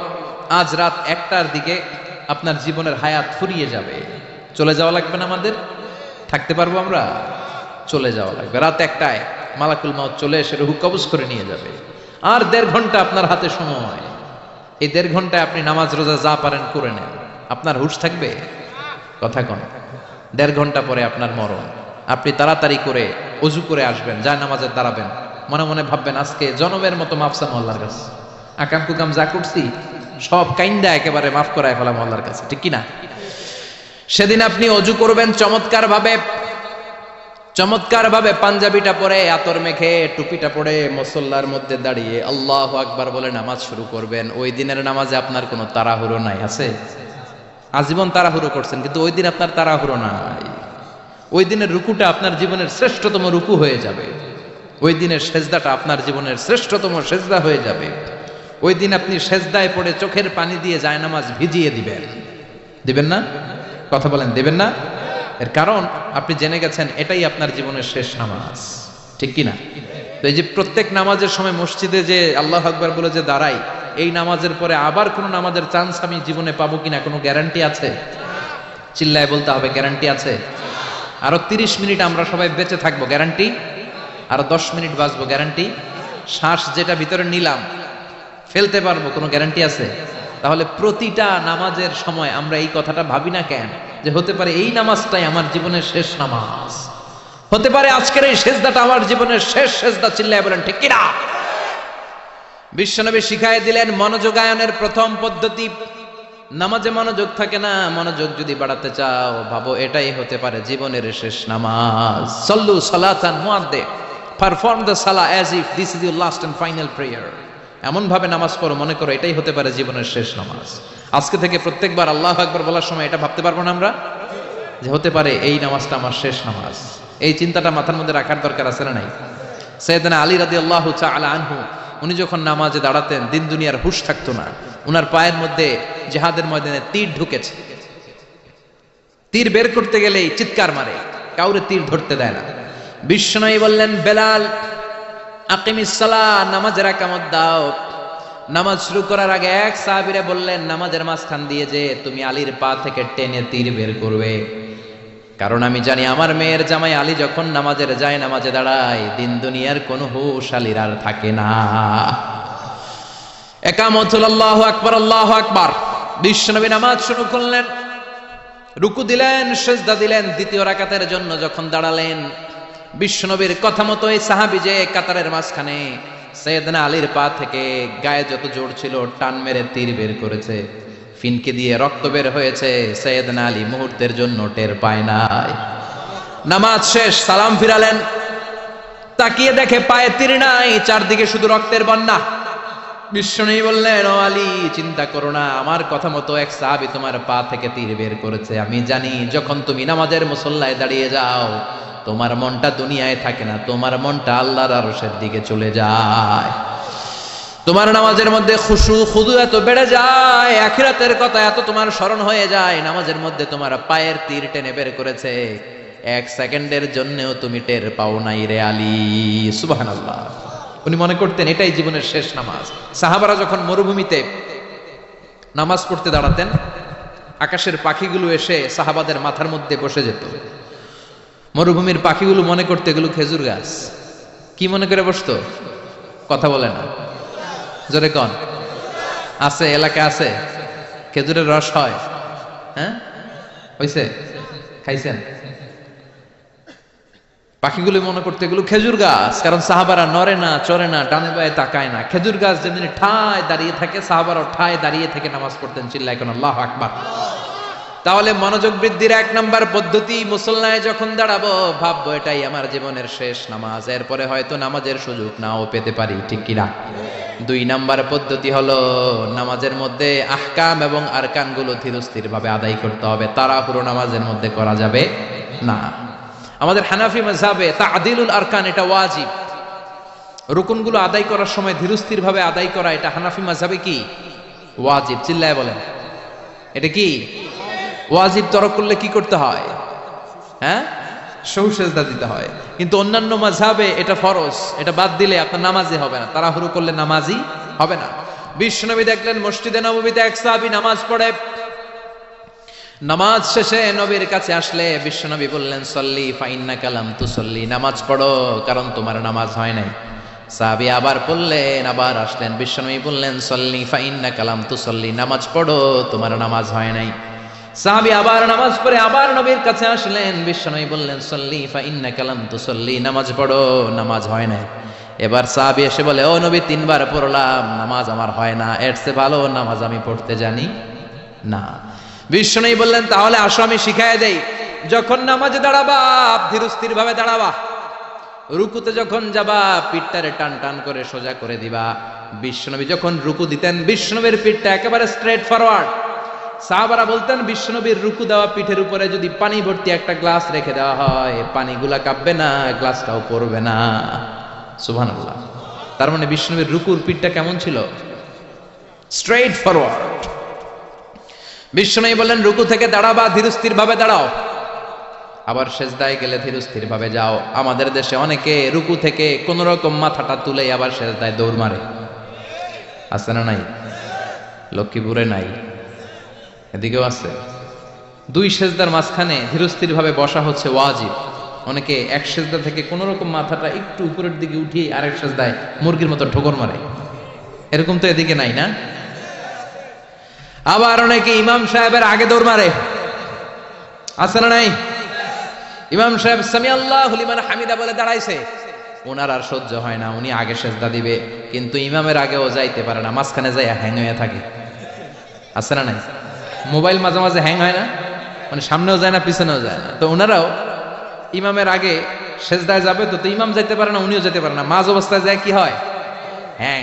আজ রাত 1টার দিকে আপনার জীবনের হায়াত ফুরিয়ে যাবে, চলে যাওয়া লাগবে না? আমাদের থাকতে পারবো আমরা? চলে যাওয়া লাগবে। রাত 1টায় মালাকুল মাউত চলে এসে রূহ কবজ করে নিয়ে যাবে। আর 1.5 ঘন্টা আপনার হাতে সময়। এই 1.5 ঘন্টায় আপনি নামাজ রোজা যা পারেন করে নেন, আপনার হুঁশ থাকবে? কথা কোন? 1.5 ঘন্টা পরে আপনার মরণ। আপনি তাড়াতাড়ি করে অজু করে আসবেন, যায় নামাজে দাঁড়াবেন, মনে মনে ভাববেন আজকে জনমের মতো মাফ চাম আল্লাহর কাছে, আকাম কুকাম যা করছি সব কাইন্দা একেবারে মাফ করায় ফেলাম আল্লাহর কাছে, ঠিক কিনা? সেদিন আপনি অজু করবেন চমৎকার ভাবে পাঞ্জাবিটা পরে, আতর মেখে, টুপিটা পরে মুসল্লার মধ্যে দাঁড়িয়ে আল্লাহু আকবার বলে নামাজ শুরু করবেন। ওই দিনের নামাজে আপনার কোনো তাড়াহুড়ো নাই। আছে? আজীবন তাড়াহুড়ো করছেন, কিন্তু ওই দিন আপনার তাড়াহুড়ো নাই। ওই দিনের রুকুটা আপনার জীবনের শ্রেষ্ঠতম রুকু হয়ে যাবে। ওই দিনের সেজদাটা আপনার জীবনের শ্রেষ্ঠতম সেজদা হয়ে যাবে। ওই দিন আপনি সেজদায় পড়ে চোখের পানি দিয়ে জায়নামাজ ভিজিয়ে দিবেন না? কথা বলেন, দেবেন না? এর কারণ আপনি জেনে গেছেন এটাই আপনার জীবনের শেষ নামাজ, ঠিক কিনা? তো এই যে প্রত্যেক নামাজের সময় মসজিদে যে আল্লাহু আকবার বলে যে দাঁড়াই, এই নামাজের পরে আবার কোন নামাজের চান্স আমি জীবনে পাবো কিনা কোনো গ্যারান্টি আছে? চিল্লায় বলতে হবে, গ্যারান্টি আছে? আরো 30 মিনিট আমরা সবাই বেঁচে থাকবো, গ্যারান্টি? আরো 10 মিনিট বাঁচবো, গ্যারান্টি? শ্বাস যেটা ভিতরে নিলাম ফেলতে পারবো, কোনো গ্যারান্টি আছে? তাহলে প্রতিটা নামাজের সময় আমরা এই কথাটা ভাবি না কেন, যে হতে পারে এই নামাজটাই আমার জীবনের শেষ নামাজ, হতে পারে আজকের এই সেজদাটা আমার জীবনের শেষ সেজদা। চিল্লায় বলেন ঠিক কিনা? বিশ্বনবী শিখাই দিলেন মনোযোগায়নের প্রথম পদ্ধতি। নামাজে মনোযোগ থাকে না, মনোযোগ যদি বাড়াতে চাও ভাবো এটাই হতে পারে জীবনের শেষ নামাজ। সল্লু সালাতান মুআদ্দে, পারফর্ম দ্য সালাহ as if this is your last and final prayer. এমন ভাবে নামাজ পড়ো মনে করো এটাই হতে পারে জীবনের শেষ নামাজ। আজকে থেকে প্রত্যেকবার আল্লাহু আকবার বলার সময় এটা ভাবতে পারবো না আমরা, যে হতে পারে এই নামাজটা আমার শেষ নামাজ। এই চিন্তাটা মাথার মধ্যে রাখার দরকার আছে না নাই? সাইয়েদনা আলী রাদিয়াল্লাহু তাআলা আনহু, উনি যখন নামাজে দাঁড়াতেন দিন দুনিয়ার হুঁশ থাকতো না। উনার পায়ের মধ্যে জিহাদের ময়দানে তীর ঢুকেছে, তীর বের করতে গেলেই চিৎকার মারে, কাউরে তীর ধরতে দেয় না। বিশ্বনবী বললেন বেলাল আকিমিস সালাহ, নামাজের একামত দাও। নামাজ শুরু করার আগে এক সাহাবীরে বললেন নামাজের মাঝখান দিয়ে যে তুমি আলীর পা থেকে টেনে তীর বের করবে, কারণ আমি জানি আমার মেয়ের জামাই আলী যখন নামাজের যায় নামাজে দাঁড়ায় দিন দুনিয়ার কোনো হুঁশ আলীর আর থাকে না। একামতুল আল্লাহু আকবার, আল্লাহু আকবার। বিশ্বনবী নামাজ শুরু করলেন, রুকু দিলেন, সিজদা দিলেন। দ্বিতীয় রাকাতের জন্য যখন দাঁড়ালেন, বিশ্বনবীর কথা মতো এই সাহাবী যে কাতারের মাঝখানে সাইয়েদনা আলীর পা থেকে গায়ে যত জোর ছিল টান মেরে তীর বের করেছে, ফিনকে দিয়ে রক্ত বের হয়েছে। সাইয়েদনা আলী মুহূর্তের জন্য টের পায় নাই। নামাজ শেষ, সালাম ফিরালেন, তাকিয়ে দেখে পায়ে তীর নাই, চারদিকে শুধু রক্তের বন্যা। বিশ্বনবী বললেন ও আলী চিন্তা করো না, আমার কথা মতো এক সাহাবী তোমার পা থেকে তীর বের করেছে। আমি জানি যখন তুমি নামাজের মুসল্লায় দাঁড়িয়ে যাও তোমার মনটা দুনিয়ায় থাকে না, তোমার মনটা আল্লাহর আরশের দিকে চলে যায়। তোমার নামাজের মধ্যে খুশু খুদু এত বেড়ে যায়, আখিরাতের কথা এত তোমার স্মরণ হয়ে যায়, নামাজের মধ্যে তোমার পায়ের তীর টেনে বের করেছে, 1 সেকেন্ডের জন্যও তুমি টের পাও নাই রে আলী। সুবহানাল্লাহ। উনি মনে করতেন এটাই জীবনের শেষ নামাজ। সাহাবারা যখন মরুভূমিতে নামাজ পড়তে দাঁড়াতেন, আকাশের পাখিগুলো এসে সাহাবাদের মাথার মধ্যে বসে যেত। মরুভূমির পাখিগুলো মনে করতে এগুলো খেজুর গাছ। কি মনে করে বসতো? কথা বলে না, জোরে কন। আছে এলাকা আছে খেজুরের রস হয়? হ্যাঁ হইছে? খাইছেন? পাখিগুলো মনে করতে এগুলো খেজুর গাছ, কারণ সাহাবারা নড়ে না, চড়ে না, ডানে বায়ে তাকায় না। খেজুর গাছ যেদিন ঠায় দাঁড়িয়ে থাকে, সাহাবারা ঠায় দাঁড়িয়ে থেকে নামাজ পড়তেন। চিল্লায় কোন আল্লাহু আকবার। তাহলে মনোযোগ বৃদ্ধির 1 নাম্বার পদ্ধতি, মুসল্লায় যখন দাঁড়াবো ভাববো এটাই আমার জীবনের শেষ নামাজ, এরপরে হয়তো নামাজের সুযোগ নাও পেতে পারি, ঠিক কিনা? 2 নাম্বার পদ্ধতি হলো নামাজের মধ্যে আহকাম এবং আরকান গুলো ধীরস্থির ভাবে আদায় করতে হবে, তাড়াহুড়ো নামাজের মধ্যে করা যাবে না। আমাদের হানাফি মাযহাবে তা'দিলুল আরকান এটা ওয়াজিব। রুকুনগুলো আদায় করার সময় ধীরস্থির ভাবে আদায় করা এটা হানাফি মাযহাবে কি? ওয়াজিব। চিল্লায় বলেন এটা কি ওয়াজিব? তরক করলে কি করতে হয়? হ্যাঁ, সহু সেজদা দিতে হয়। কিন্তু অন্যান্য মাযহাবে এটা ফরজ, এটা বাদ দিলে আপনার নামাজই হবে না, তাড়াহুড়ো করলে নামাজই হবে না। বিশ্বনবী দেখলেন মসজিদে নববীতে এক সাহাবী নামাজ পড়ে, নামাজ শেষে নবীর কাছে আসলে বিশ্বনবী বললেন সল্লি ফা ইন্নাকা লাম তুসল্লি, নামাজ পড়ো কারণ তোমার নামাজ হয় নাই। সাহাবী আবার পড়লেন, আবার আসলেন, বিশ্বনবী বললেন সল্লি ফা ইন্নাকা লাম তুসল্লি, নামাজ পড়ো, তোমার নামাজ হয় নাই। সাহাবী আবার নামাজ পড়ে আবার নবীর কাছে আসলেন, বিশ্বনবী বললেন সল্লি ফা ইন্নাকা লাম তুসল্লি, নামাজ পড়ো, নামাজ হয় নাই। এবার সাহাবী এসে বলে, ও নবী, 3 বার পড়লাম, নামাজ আমার হয় না, এর চেয়ে ভালো নামাজ আমি পড়তে জানি না। বিশ্বনবী বললেন, তাহলে আসো আমি শিখাইয়া দেই। যখন নামাজে দাঁড়াবা ধীরস্থির ভাবে দাঁড়াবা, রুকুতে যখন যাবা পিঠটারে টান টান করে সোজা করে দিবা। বিশ্বনবী যখন রুকু দিতেন বিশ্বনবীর পিঠটা একেবারে স্ট্রেট ফরওয়ার্ড। সাহাবারা বলতেন বিশ্বনবীর রুকু দেওয়া পিঠের উপরে যদি পানি ভর্তি একটা গ্লাস রেখে দেওয়া হয়, পানিগুলা কাঁপবে না, গ্লাসটাও পড়বে না। সুবহানাল্লাহ। তার মানে বিশ্বনবীর রুকুর পিঠটা কেমন ছিল? Straight forward. বিশ্বনবী বললেন, রুকু থেকে দাঁড়াবা, ধীরস্থির ভাবে দাঁড়াও। আবার সেজদায় গেলে ধীরস্থির ভাবে যাও। আমাদের দেশে অনেকে রুকু থেকে কোন রকম মাথাটা তুলে আবার সেজদায় দৌড় মারে, আছে না নাই? লক্ষ্মীপুরে নাই, এদিকেও আছে। 2 সেজদার মাঝখানে ধীরস্থির ভাবে বসা হচ্ছে ওয়াজিব। অনেকে এক সেজদা থেকে কোন রকম মাথাটা একটু উপরের দিকে উঠিয়ে আরেক সেজদায় মুরগির মতো ঠোকর মারে, এরকম তো এদিকে নাই না? আবার অনেকে ইমাম সাহেবের আগে দৌড় মারে, আছে না নাই? ইমাম সাহেব সামি আল্লাহু লিমান হামিদা বলে দাঁড়াইছে, ওনার আর সহ্য হয় না, উনি আগে সেজদা দিবে, কিন্তু ইমামের আগেও যাইতে পারে না, মাঝখানে যাই হ্যাং হয়ে থাকে, আছে না নাই? মোবাইল মাঝে মাঝে হ্যাং হয় না, মানে সামনেও যায় না পিছনেও যায় না। তো ওনারাও ইমামের আগে সেজদায় যাবে, তো ইমাম যাইতে পারে না, উনিও যেতে পারে না, মাঝ অবস্থায় যায় কি হয়? হ্যাং।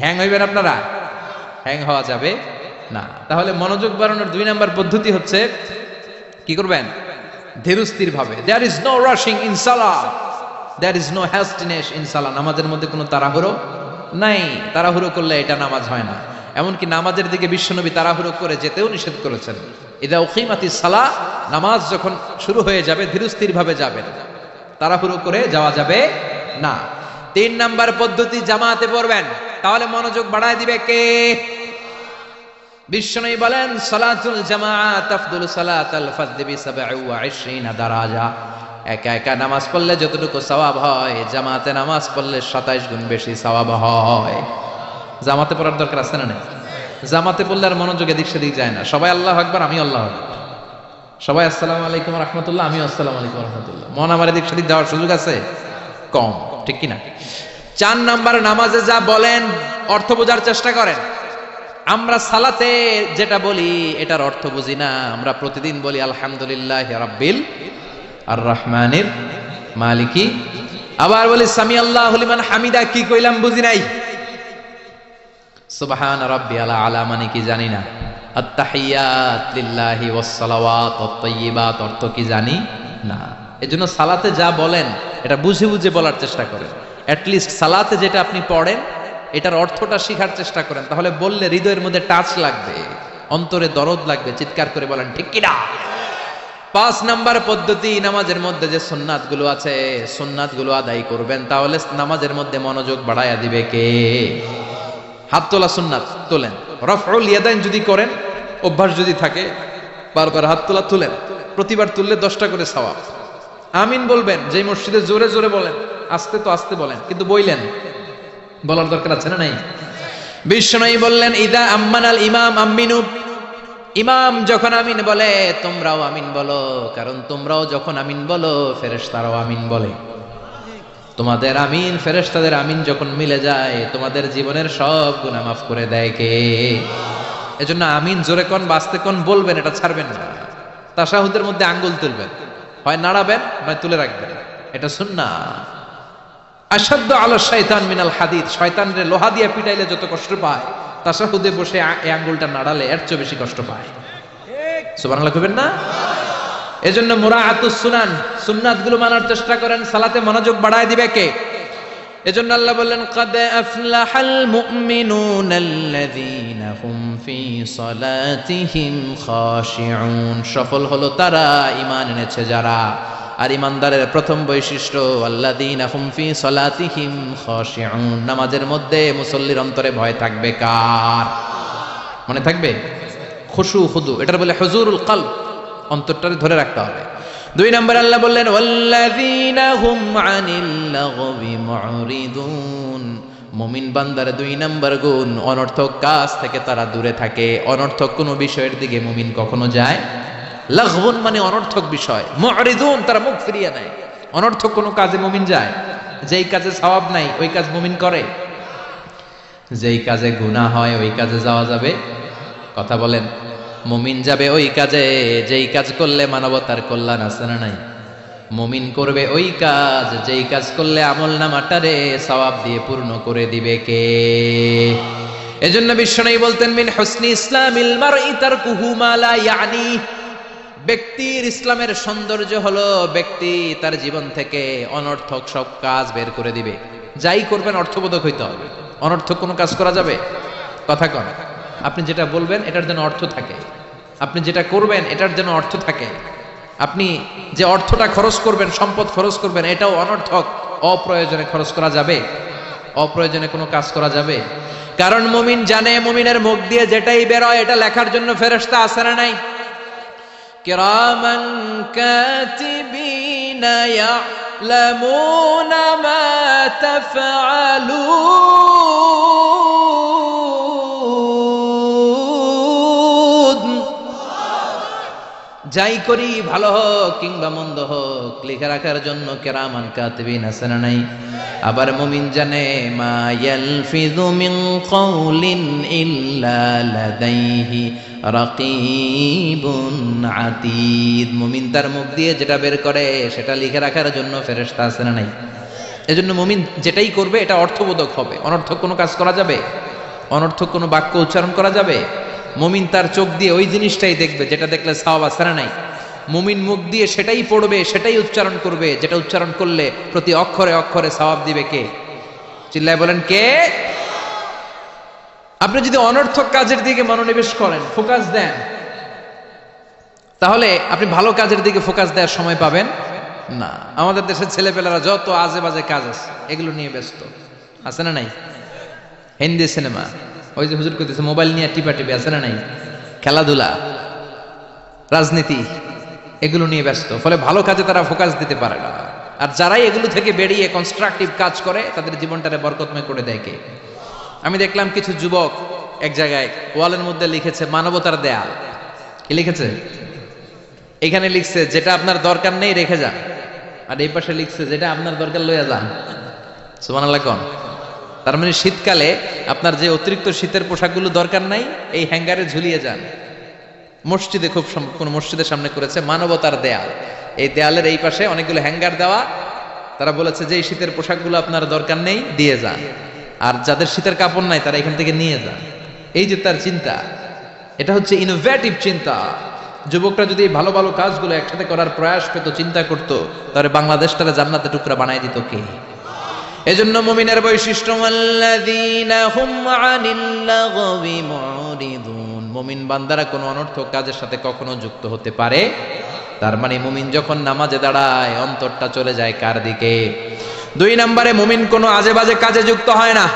হ্যাং হইবেন আপনারা? হ্যাং হওয়া যাবে না। তাহলে মনোযোগ বাড়ানোর 2 নাম্বার পদ্ধতি হচ্ছে কি করবেন? ধীরস্থির ভাবে। There is no rushing in salah, there is no hastiness in salah। নামাজের মধ্যে কোনো তাড়াহুড়ো নাই। তাড়াহুড়ো করলে এটা নামাজ হয় না। এমনকি নামাজের দিকে বিশ্বনবী তাড়াহুড়ো করে যেতেও নিষেধ করেছেন। ইদা উকিমাতিস সালাহ, নামাজ যখন শুরু হয়ে যাবে ধীরস্থির ভাবে যাবেন, তাড়াহুড়ো করে যাওয়া যাবে না। 3 নাম্বার পদ্ধতি, জামাতে পড়বেন, তাহলে মনোযোগ বাড়ায় দিবে কে? বিশ্বনবী বলেন সালাতুল জামাআত আফদলু সালাতাল ফাজদি বি27 দারাজা। একা একা নামাজ পড়লে যতটুকু সওয়াব হয়, জামাতে নামাজ পড়লে 27 গুণ বেশি সওয়াব হয়। জামাতে পড়ার দরকার আছে না? জামাতে পড়লে আর মনোযোগ এদিক সেদিক যায় না। সবাই আল্লাহু আকবার, আমি আল্লাহু আকবার, সবাই আসসালামু আলাইকুম ওয়া রাহমাতুল্লাহ, আমি আসসালামু আলাইকুম ওয়া রাহমাতুল্লাহ, মন আমার এদিক সেদিক যাওয়ার সুযোগ আছে কম, ঠিক কি না? 4 নাম্বার, নামাজে যা বলেন অর্থ বোঝার চেষ্টা করেন। আমরা সালাতে যেটা বলি এটার অর্থ বুঝি না। আমরা প্রতিদিন বলি আলহামদুলিল্লাহি রাব্বিল আর রহমানির মালিকি, আবার বলি সামি আল্লাহু লিমান হামিদা, কি কইলাম বুঝি নাই। সুবহান রাব্বিয়াল আলা মানে কি জানি না। আত-তাহিয়াত লিল্লাহি ওয়াস সালাওয়াত ওয়াত তাইয়্যিবাত অর্থ কি জানি না। এজন্য সালাতে যা বলেন এটা বুঝে বুঝে বলার চেষ্টা করেন। অ্যাট লিস্ট সালাতে যেটা আপনি পড়েন এটার অর্থটা শিখার চেষ্টা করেন, তাহলে বললে হৃদয়ের মধ্যে টাচ লাগবে, অন্তরে দরদ লাগবে, চিৎকার করে বলেন ঠিক কি না। 5 নাম্বার পদ্ধতি, নামাজের মধ্যে যে সুন্নাতগুলো আছে সুন্নাতগুলো আদায় করবেন, তাহলে নামাজের মধ্যে মনোযোগ বাড়ায়া দিবে কে? হাত তোলা সুন্নাত তোলেন। রফউল ইয়াদাইন যদি করেন, অভ্যাস যদি থাকে, বারবার হাত তোলা তুলেন, প্রতিবার তুললে 10টা করে সওয়াব। আমিন বলবেন, যে মসজিদে জোরে জোরে বলেন, আস্তে তো আস্তে বলেন, কিন্তু বইলেন, বলার দরকার আছে না নাই? বিশ্বনবী বললেন ইদা আম্মানাল ইমাম আমিনু, ইমাম যখন আমিন বলে তোমরাও আমিন বলো, কারণ তোমরাও যখন আমিন বলো ফেরেশতারাও আমিন বলে। তোমাদের আমিন ফেরেশতাদের আমিন যখন মিলে যায় তোমাদের জীবনের সব গুনাহ মাফ করে দেয় কে? এজন্য আমিন জোরে কোন বাস্তে কোন বলবেন, এটা ছাড়বেন না। তাশাহুদের মধ্যে আঙ্গুল তুলবেন, হয় নাড়াবেন নয় তুলে রাখবেন, এটা সুন্নাহ। আশাদ্দু আলা শাইতান মিনাল হাদিদ, শয়তানরে লোহা দিয়ে পিটাইলে যত কষ্ট পায়, তাশাহুদে বসে এই আঙ্গুলটা নাড়ালে এর চেয়ে বেশি কষ্ট পায়। সুবহানাল্লাহ কইবেন না? এজন্য মুরাআতুস সুনান, সুন্নাতগুলো মানার চেষ্টা করেন, সালাতে মনোযোগ বাড়ায় দিবে কে? এজন্য আল্লাহ বললেন ক্বাদ আফলাহাল মুমিনুনাল্লাযীনা হুম ফি সালাতিহিম খাশিউন, সফল হলো তারা ঈমান এনেছে যারা। আর ঈমানদারের প্রথম বৈশিষ্ট্য আল্লাযীনা হুম ফি সালাতিহিম খাশিউন, নামাজের মধ্যে মুসল্লির অন্তরে ভয় থাকবে কার? মনে থাকবে খুশু খুদু, এটার বলে হুজুরুল কলব, অন্তরটারে ধরে রাখতে হবে। দুই নম্বর আল্লাহ বললেন ওয়াল্লাযীনা হুম আনিল লাগবি মুরিদুন, মুমিন বান্দার দুই নম্বর গুণ অনর্থক কাজ থেকে তারা দূরে থাকে। অনর্থক কোনো বিষয়ের দিকে মুমিন কখনো যায়, লাগবুন মানে অনর্থক বিষয়, মুরিদুন তারা মুখ ফিরিয়ে নেয়। অনর্থক কোনো কাজে মুমিন যায়, যেই কাজে সওয়াব নাই ওই কাজ মুমিন করে, যেই কাজে গুনাহ হয় ওই কাজে যাওয়া যাবে? কথা বলেন। মুমিন যাবে ওই কাজে যেই কাজ করলে মানবতার কল্যাণ আছে না নাই? মুমিন করবে ওই কাজ যেই কাজ করলে আমলনামাটারে সওয়াব দিয়ে পূর্ণ করে দিবে কে? এজন্য বিশ্বনবী বলতেন মিন হুসনি ইসলামিল মারই তারকুহু মা লা ইয়ানি, ব্যক্তির ইসলামের সৌন্দর্য হলো ব্যক্তি তার জীবন থেকে অনর্থক সব কাজ বের করে দিবে। যাই করবেন অর্থবোধক হইতে হবে। অনর্থক কোনো কাজ করা যাবে? কথা কন। আপনি যেটা বলবেন এটার জন্য অর্থ থাকে, আপনি যেটা করবেন এটার জন্য অর্থ থাকে। আপনি যে অর্থটা খরচ করবেন, সম্পদ খরচ করবেন, এটাও অনর্থক অপ্রয়োজনে খরচ করা যাবে? অপ্রয়োজনে কোনো কাজ করা যাবে? কারণ মুমিন জানে মুমিনের মুখ দিয়ে যেটাই বের হয় এটা লেখার জন্য ফেরেশতা আছে না নাই? কিরামান কাতিবিনা ইয়ালামুনা মা তাফআলুন। যাই করি ভালো হোক কিংবা মন্দ হোক লিখে রাখার জন্য কিরামান কাতিবিন আছে না নাই? আবার মুমিন জানে মা ইয়ালফিযু মিন কাউলিন ইল্লা লাদাইহি রাকিবুন আতীদ। মুমিন তার মুখ দিয়ে যেটা বের করে সেটা লিখে রাখার জন্য ফেরেশতা আছে না নাই? এজন্য মুমিন যেটাই করবে এটা অর্থবোধক হবে। অনর্থক কোনো কাজ করা যাবে? অনর্থক কোনো বাক্য উচ্চারণ করা যাবে? মুমিন তার চোখ দিয়ে ওই জিনিসটাই দেখবে যেটা দেখলে সওয়াব আছে না নাই? মুমিন মুখ দিয়ে সেটাই পড়বে, সেটাই উচ্চারণ করবে যেটা উচ্চারণ করলে প্রতি অক্ষরে অক্ষরে সওয়াব দিবে কে? চিল্লায় বলেন কে? আপনি যদি অনর্থক কাজের দিকে মনোনিবেশ করেন, ফোকাস দেন, তাহলে আপনি ভালো কাজের দিকে ফোকাস দেওয়ার সময় পাবেন না। আমাদের দেশের ছেলেপেলেরা যত আজে বাজে কাজ আছে এগুলো নিয়ে ব্যস্ত আছে না নাই? হিন্দি সিনেমা, ওই যে হুজুর কইতেছে মোবাইল নিয়ে টিপা টিপি আছে না নাই? খেলাধুলা, রাজনীতি, এগুলো নিয়ে ব্যস্ত। ফলে ভালো কাজে তারা ফোকাস দিতে পারে না। আর যারাই এগুলো থেকে বেরিয়ে কনস্ট্রাকটিভ কাজ করে তাদের জীবনটারে বরকতময় করে দেয় কে? আমি দেখলাম কিছু যুবক এক জায়গায় ওয়ালের মধ্যে লিখেছে মানবতার দেয়াল। কি লিখেছে? এখানে লিখছে যেটা আপনার দরকার নেই রেখে যান, আর এই পাশে লিখছে যেটা আপনার দরকার লইয়া যান। সুবহানাল্লাহ কোন? তার মানে শীতকালে আপনার যে অতিরিক্ত শীতের পোশাকগুলো দরকার নাই এই হ্যাঙ্গারে ঝুলিয়ে যান। মসজিদে খুব কোন মসজিদের সামনে করেছে মানবতার দেয়াল। এই দেয়ালের এই পাশে অনেকগুলো হ্যাঙ্গার দেওয়া। তারা বলেছে যে এই শীতের পোশাকগুলো আপনার দরকার নেই দিয়ে যান, আর যাদের শীতের কাপড় নাই তারা এখান থেকে নিয়ে যান। এই যে তার চিন্তা, এটা হচ্ছে ইনোভেটিভ চিন্তা। যুবকরা যদি ভালো ভালো কাজগুলো একসাথে করার প্রয়াস পেত, চিন্তা করতো, তাহলে বাংলাদেশটারে জান্নাতে টুকরা বানাই দিত কে? এজন্য মুমিনের বৈশিষ্ট্য আল্লাযীনা হুম আনিল লাগবি মুরিদুন। মুমিন বান্দারা কোনো অনর্থক কাজের সাথে কখনো যুক্ত হতে পারে। তার মানে মুমিন যখন নামাজে দাঁড়ায় অন্তরটা চলে যায় কার দিকে? দুই নম্বরে মুমিন কোনো আজে বাজে কাজে যুক্ত হয় না।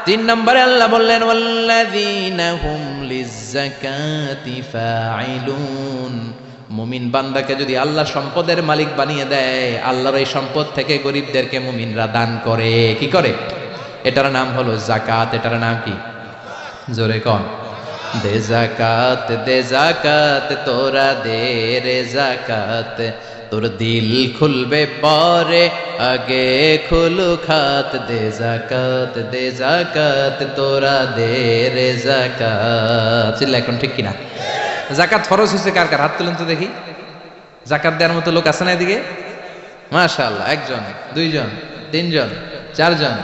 তিন নম্বরে আল্লাহ বললেন ওয়াল্লাযীনা হুম লিয-যাকাতি ফাঈলুন। মুমিন বান্দাকে যদি আল্লাহ সম্পদের মালিক বানিয়ে দেয়, আল্লাহর এই সম্পদ থেকে গরিবদেরকে মুমিনরা দান করে। কি করে? এটার নাম হলো যাকাত। এটার নাম কি? জোরে কোন? দে যাকাত তোরা দে রে যাকাত, তোর দিল খুলবে পরে আগে খুলু খাত। দে যাকাত তোরা দে রে যাকাত। চিল্লা এখন ঠিক কিনা? যাকাত ফরজ হয়েছে কার কার? হাত তুলেন তো দেখি। যাকাত দেওয়ার মতো লোক আছে না এদিকে? মাশাআল্লাহ। একজন, দুইজন, তিনজন, চারজন,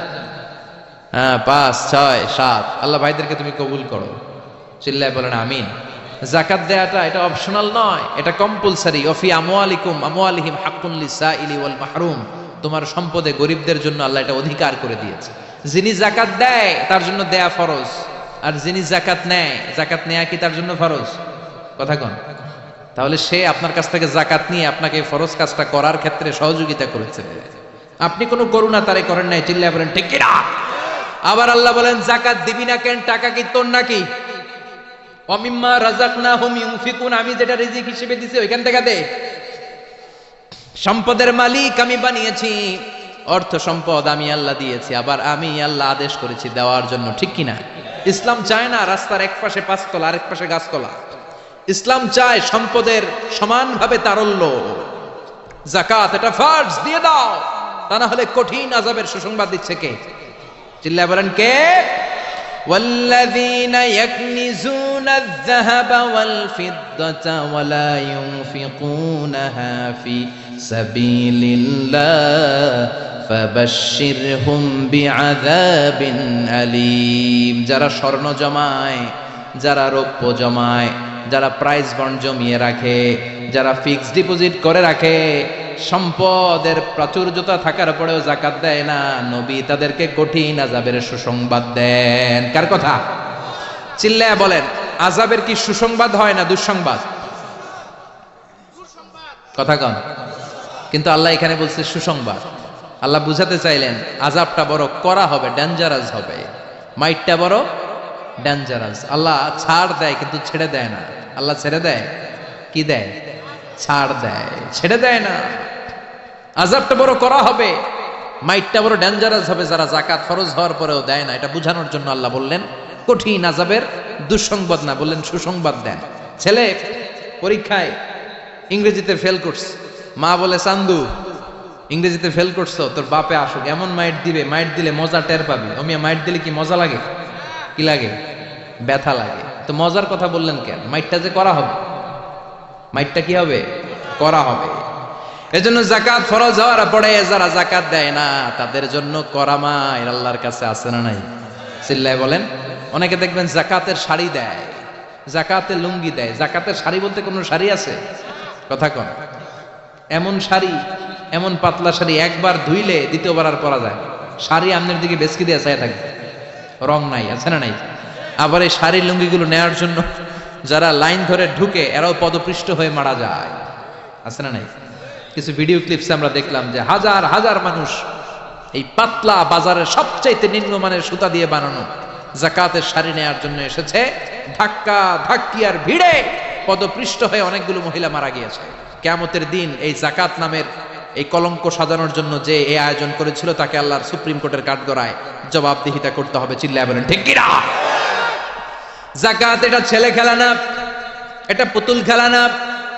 5, 6, 7। আল্লাহ ভাইদেরকে তুমি কবুল করো। চিল্লায় বলেন আমিন। যাকাত দেওয়াটা এটা অপশনাল নয়, এটা কম্পালসারি। ওফি আমওয়ালিহিম হাক্কুন লিসাইলি ওয়াল মাহরুম। তোমার সম্পদে গরিবদের জন্য আল্লাহ এটা অধিকার করে দিয়েছে। যিনি যাকাত দেয় তার জন্য দেয়া ফরজ, আর যিনি যাকাত নেয়, যাকাত নেয়া কি তার জন্য ফরজ? কথা কোন? তাহলে সে আপনার কাছ থেকে যাকাত নিয়ে আপনাকে ফরজ কাজটা করার ক্ষেত্রে সহযোগিতা করেছে। আপনি কোনো করুণা তারে করেন নাই। চিল্লায় বলেন ঠিক কিনা? আবার আল্লাহ বলেন যাকাত দিবি না কেন? টাকা কি তোর নাকি? ওয়ামিম্মা রাযাকনাহুম ইউনফিকুন। আমি যেটা রিজিক হিসেবে দিছি ওইখান থেকে দে। সম্পদের মালিক আমি বানিয়েছি, অর্থ সম্পদ আমি আল্লাহ দিয়েছি, আবার আমি আল্লাহ আদেশ করেছি দেওয়ার জন্য, ঠিক কিনা? ইসলাম চায় না রাস্তার এক পাশে পাঁচতলা আরেক পাশে গাছতলা। ইসলাম চায় সম্পদের সমানভাবে তারল্য। যাকাত এটা ফরজ, দিয়ে দাও, তা না হলে কঠিন আযাবের সুসংবাদ দিচ্ছে কে? চিল্লায় বলেন কে? والذين يكنزون الذهب والفضة ولا ينفقونها في سبيل الله فبشرهم بعذاب أليم। যারা স্বর্ণ জমায়, যারা রৌপ্য জমায়, যারা প্রাইজ বন্ড জমিয়ে রাখে, যারা ফিক্সড ডিপোজিট করে রাখে, সম্পদের প্রাচুর্যতা থাকার পরেও যাকাত দেয় না, নবী তাদেরকে কঠিন আযাবের সুসংবাদ দেন। কার কথা? চিল্লায়া বলেন, আযাবের কি সুসংবাদ হয় না দুঃসংবাদ? কথা কন। কিন্তু আল্লাহ এখানে বলছে সুসংবাদ। আল্লাহ বুঝাতে চাইলেন আযাবটা বড় করা হবে, ডেঞ্জারাস হবে, মাইটটা বড় ডেঞ্জারাস। আল্লাহ ছাড় দেয় কিন্তু ছেড়ে দেয় না। আল্লাহ ছেড়ে দেয়, কি দেয়? ছাড় দেয়, ছেড়ে দেয় না। আযাবটা বড় করা হবে, মাইটটা বড় ডেঞ্জারাস হবে যারা যাকাত ফরজ হওয়ার পরেও দেয় না। এটা বোঝানোর জন্য আল্লাহ বললেন কঠিন আযাবের দুঃসংবাদ না, বললেন সুসংবাদ দেন। ছেলে পরীক্ষায় ইংরেজিতে ফেল করছে, মা বলে চান্দু ইংরেজিতে ফেল করছো, তোর বাপে আসুক, এমন মাইট দিবে, মাইট দিলে মজা টের পাবি। অমিয়া মাইট দিলে কি মজা লাগে? কি লাগে? ব্যথা লাগে। তো মজার কথা বললেন কেন? মাইটটা যে করা হবে, মাইটটা কি হবে? করা হবে। এজন্য যাকাত ফরজ হওয়ার পরে যারা যাকাত দেয় না তাদের জন্য করা মাইর আল্লাহর কাছে আছে না নাই? চিল্লায় বলেন। অনেকে দেখবেন যাকাতের শাড়ি দেয়, যাকাতের লুঙ্গি দেয়। যাকাতের শাড়ি বলতে কোনো শাড়ি আছে? কথা কন। এমন শাড়ি, এমন পাতলা শাড়ি একবার ধুইলে দ্বিতীয়বার আর পরা যায়। শাড়ি আমনের দিকে বেসকি দিয়ে চায় থাকে, রং নাই, আছে না নাই? আবার এই শাড়ির লুঙ্গিগুলো নেওয়ার জন্য যারা লাইন ধরে ঢুকে এরাও পদপৃষ্ট হয়ে মারা যায়, আছে না নাই? কিছু ভিডিও ক্লিপসে আমরা দেখলাম যে হাজার হাজার মানুষ এই পাতলা বাজারের সবচাইতে নিম্নমানের সুতা দিয়ে বানানো যাকাতের শাড়ি নেওয়ার জন্য এসেছে, ধাক্কা ধাক্কি আর ভিড়ে পদপৃষ্ট হয়ে অনেকগুলো মহিলা মারা গিয়েছে। কিয়ামতের দিন এই যাকাত নামের এই কলঙ্ক সাজানোর জন্য যে এই আয়োজন করেছিল তাকে আল্লাহর সুপ্রিম কোর্টের কাঠগড়ায় জবাবদিহিতা করতে হবে। চিল্লায় বলেন ঠিক কিনা? যাকাত এটা ছেলে খেলা না, এটা পুতুল খেলা না,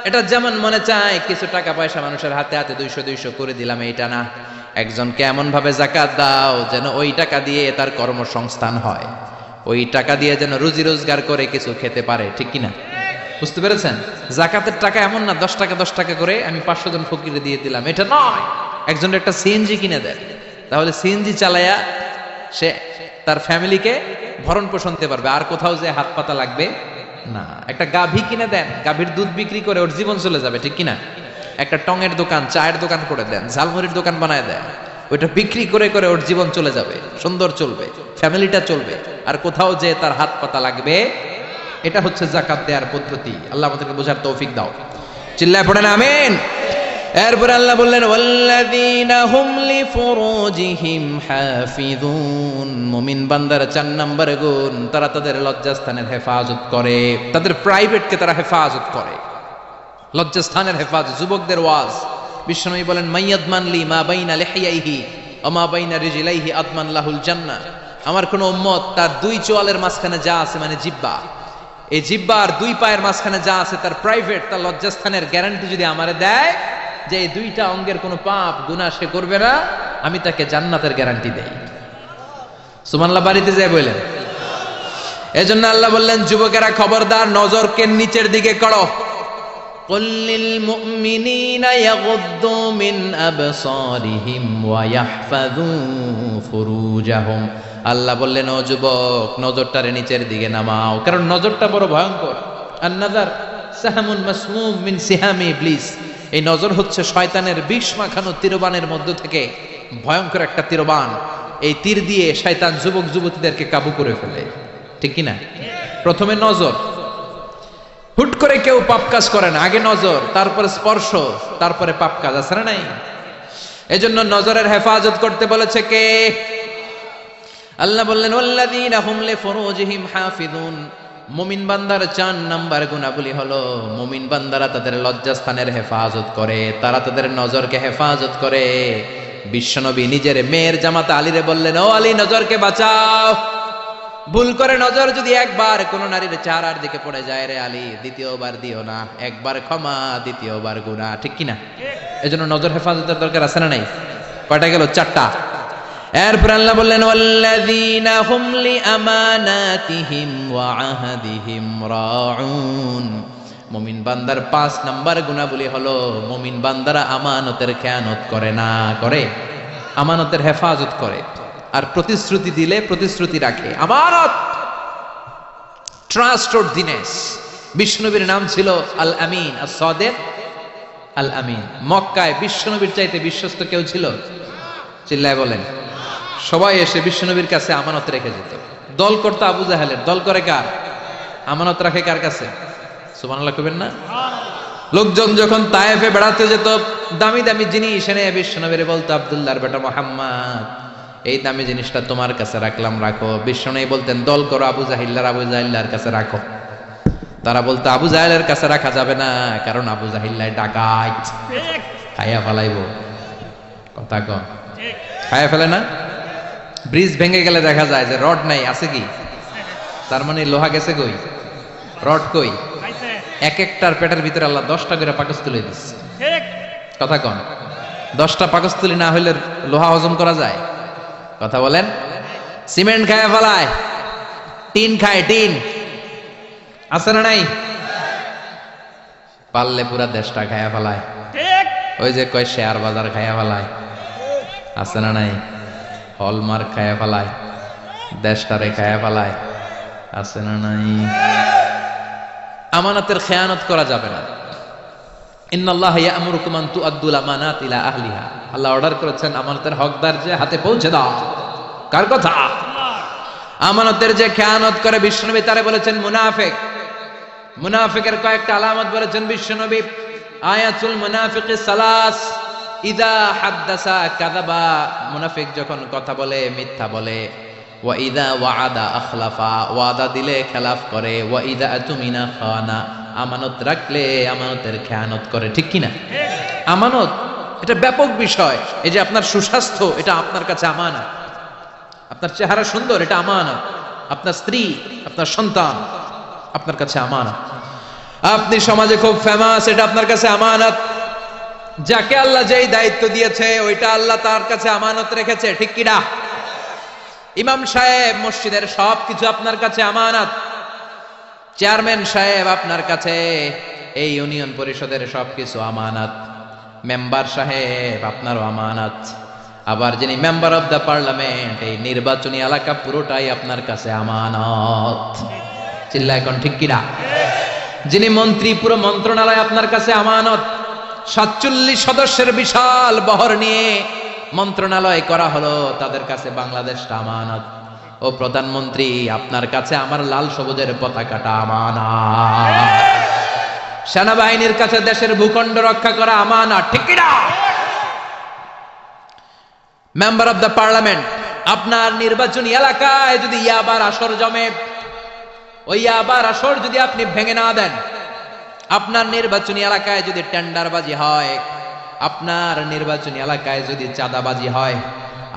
এটা যেমন মনে চায় কিছু টাকা পয়সা মানুষের হাতে হাতে 200 করে দিলাম, এইটা না। একজনকে এমন ভাবে যাকাত দাও যেন ওই টাকা দিয়ে তার কর্মসংস্থান হয়, ওই টাকা দিয়ে যেন রুজি রোজগার করে কিছু খেতে পারে, ঠিক কিনা? বুঝতে পেরেছেন? যাকাতের টাকা এমন না 10 টাকা করে আমি 500 জন ফকিরে দিয়ে দিলাম, এটা নয়। একজনের একটা সিএনজি কিনে দেন, তাহলে সিএনজি চালায়া সে তার ফ্যামিলিকে ভরণ পোষণ দিতে পারবে, আর কোথাও যে হাত পাতা লাগবে না। একটা গাভী কিনে দেন, গাভীর দুধ বিক্রি করে ওর জীবন চলে যাবে, ঠিক কিনা? একটা টঙের দোকান, চায়ের দোকান করে দেন, ঝালমুড়ির দোকান বানায় দেন, ওইটা বিক্রি করে করে ওর জীবন চলে যাবে, সুন্দর চলবে, ফ্যামিলিটা চলবে, আর কোথাও যে তার হাত পাতা লাগবে। এটা হচ্ছে যাকাত দেওয়ার পদ্ধতি। আল্লাহ আমাদেরকে বোঝার তৌফিক দাও। চিল্লায় পড়েন আমিন। এরপর আল্লাহ বললেন ওয়াল্লাযীনা হুম লিফুরুজিহিম হাফিযুন। মুমিন বান্দার 4 নম্বর গুণ, তারা তাদের লজ্জাস্থানের হেফাজত করে, তাদের প্রাইভেটকে তারা হেফাজত করে। লজ্জাস্থানের হেফাজত, যুবকদের ওয়াজ। বিশ্বনবী বলেন মাইয়াদমান লি মা বাইনা লিহিয়াইহি ওয়া মা বাইনা রিজলাইহি আদমান লাহুল জান্নাহ। আমার কোন উম্মত তার 2 চোয়ালের মাঝখানে যা আছে, মানে জিহ্বা, এই জিহ্বা আর 2 পায়ের মাঝখানে যা আছে তার প্রাইভেট, তার লজ্জাস্থানের গ্যারান্টি যদি আমারে দেয় যে এই 2টা অঙ্গের কোনো পাপ গুনাহ সে করবে না, আমি তাকে জান্নাতের গ্যারান্টি দেই। সুবহানাল্লাহ বাড়িতে যায় বলেন। এজন্য আল্লাহ বললেন যুবকেরা খবরদার, নজরকে নিচের দিকে করো। কুল লিল মুমিনিনা ইয়াগুদ্দু মিন আবসারিহিম ওয়া ইয়াহফাযু ফুরুজাহুম। আল্লাহ বললেন ও যুবক, নজরটারে নিচের দিকে নামাও, কারণ নজরটা বড় ভয়ঙ্কর। আন-নাযার সাহামুন মাসমুম মিন সিহামি ইবলিস। এই নজর হচ্ছে শয়তানের বিষ মাখানো তীরবানের মধ্য থেকে ভয়ঙ্কর একটা তীরবান। এই তীর দিয়ে শয়তান যুবক যুবতীদেরকে কাবু করে ফেলে, ঠিক কিনা? প্রথমে নজর, হুট করে কেউ পাপ কাজ করে না, আগে নজর, তারপরে স্পর্শ, তারপরে পাপ কাজ, আছে না নাই? এজন্য নজরের হেফাজত করতে বলেছে কে? আল্লাহ বললেন ওয়াল্লাযীনা হুম লিফুরুজিহিম হাফিযুন। মুমিন বান্দার 4 নাম্বার গুণাবলী হলো মুমিন বান্দারা তাদের লজ্জাস্থানের হেফাজত করে, তারা তাদের নজরকে হেফাজত করে। বিশ্বনবী নিজের মেয়ের জামাতা আলীরে বললেন, ও আলী, নজরকে বাঁচাও। ভুল করে নজর যদি একবার কোন নারীর চেহারার দিকে পড়ে যায় রে আলী, দ্বিতীয়বার দিও না। একবার ক্ষমা, দ্বিতীয়বার গুনাহ, ঠিক কিনা? এজন্য নজর হেফাজতের দরকার আছে না নাই? কয়টা গেল? 4টা। এরপর আল্লাহ বললেন, ওয়াল্লাযীনা হুম লিআমানাতিহিম ওয়া আহদিহিম রাউন। মুমিন বান্দার 5 নাম্বার গুণাবলী হলো মুমিন বান্দারা আমানতের খেয়ানত করে না, করে আমানতের হেফাজত করে। আর প্রতিশ্রুতি দিলে প্রতিশ্রুতি রাখে। আমানত, ট্রাস্টওয়ার্দিনেস। বিশ্বনবীর নাম ছিল আল আমিন, as-সাদিক আল আমিন। মক্কায় বিশ্বনবীর চাইতে বিশ্বস্ত কেউ ছিল? চিল্লায় বলেন। সবাই এসে বিশ্বনবীর কাছে আমানত রেখে যেত। দল করতো আবু জাহেলের, দল করে কার? আমানত রাখে কার কাছে? সুবহানাল্লাহ কইবেন না? লোকজন যখন তায়েফে বেড়াতে যেত, দামি দামি জিনিস এনে বিশ্বনবীরে বলতো, আব্দুল্লাহর বেটা মুহাম্মদ, এই দামি জিনিসটা তোমার কাছে রাখলাম, রাখো। বিশ্বনবী বলতেন, দল করো আবু জাহিল্লার কাছে রাখো। তারা বলতো, আবু জাহেলের কাছে রাখা যাবে না, কারণ আবু জাহিল্লায় ডাকাত, খাইয়া ফেলাইবো। কথা কন, খাইয়া ফেলে না? ব্রিজ ভেঙে গেলে দেখা যায় যে রড নাই, আছে কি? তার মানে লোহা গেছে কই? রড কই? এক একটার পেটের ভিতরে আল্লাহ 10টা করে পাকস্থলী দিচ্ছে। কথা কন, 10টা পাকস্থলী না হইলে লোহা হজম করা যায়? কথা বলেন। সিমেন্ট খায় ফেলায়, টিন খায়, টিন আছে না নাই? পারলে পুরা দেশটা খায়া ফেলায়। ওই যে কয় শেয়ার বাজার খায়া ফেলায়, আছে না নাই? হলমার্ক খায়া ফেলায়, দেশটারে খায়া ফেলায়, আছে না নাই? আমানতের খেয়ানত করা যাবে না। ইন্নাল্লাহ ইয়া'মুরুকুম আন তুআদ্দুল আমানাত ইলা আহলিহা। আল্লাহ অর্ডার করেছেন আমানতের হকদার যে হাতে পৌঁছে দাও। কার কথা? আমানতের যে খেয়ানত করে বিশ্বনবী তারে বলেছেন মুনাফিক। মুনাফিকের কয়েকটা আলামত বলেছেন বিশ্বনবী। আয়াতুল মুনাফিকি সালাস, ইদা হাদ্দাসা কাযাবা, মুনাফিক যখন কথা বলে মিথ্যা বলে। ওয়া ইদা ওয়াআদা আখলাফা, ওয়াদা দিলে খেলাফ করে। ওয়া ইদা আতুমিনা খানা, আমানত রাখলে আমানতের খেয়ানত করে, ঠিক কিনা? আমানত এটা ব্যাপক বিষয়। এই যে আপনার সুস্বাস্থ্য, এটা আপনার কাছে আমানত। আপনার চেহারা সুন্দর, এটা আমানত। আপনার স্ত্রী, আপনার সন্তান আপনার কাছে আমানত। আপনি সমাজে খুব ফেমাস, এটা আপনার কাছে আমানত। যাকে আল্লাহ যেই দায়িত্ব দিয়েছে ওইটা আল্লাহ তার কাছে আমানত রেখেছে, ঠিক কিনা? ইমাম সাহেব, মসজিদের সবকিছু আপনার কাছে আমানত। চেয়ারম্যান সাহেব আপনার কাছে, এই ইউনিয়ন পরিষদের সবকিছু আমানত। মেম্বার সাহেব আপনারও আমানত। আবার যিনি মেম্বার অফ দ্য পার্লামেন্ট, এই নির্বাচনী এলাকা পুরোটাই আপনার কাছে আমানত। চিল্লায় কোন, ঠিক কিনা? যিনি মন্ত্রী, পুরো মন্ত্রণালয় আপনার কাছে আমানত। 47 সদস্যের বিশাল বহর নিয়ে মন্ত্রণালয় করা হলো, তাদের কাছে বাংলাদেশটা আমানত। ও প্রধানমন্ত্রী, আপনার কাছে আমার লাল সবুজের পতাকাটা আমানত। সেনাবাহিনীর কাছে দেশের ভূখণ্ড রক্ষা করা আমানত, ঠিক কিনা? মেম্বার অফ দ্য পার্লামেন্ট, আপনার নির্বাচনী এলাকায় যদি ইয়াবার আসর জমে, ওই ইয়াবার আসর যদি আপনি ভেঙে না দেন, আপনার নির্বাচনী এলাকায় যদি টেন্ডারবাজি হয়, আপনার নির্বাচনী এলাকায় যদি চাঁদাবাজি হয়,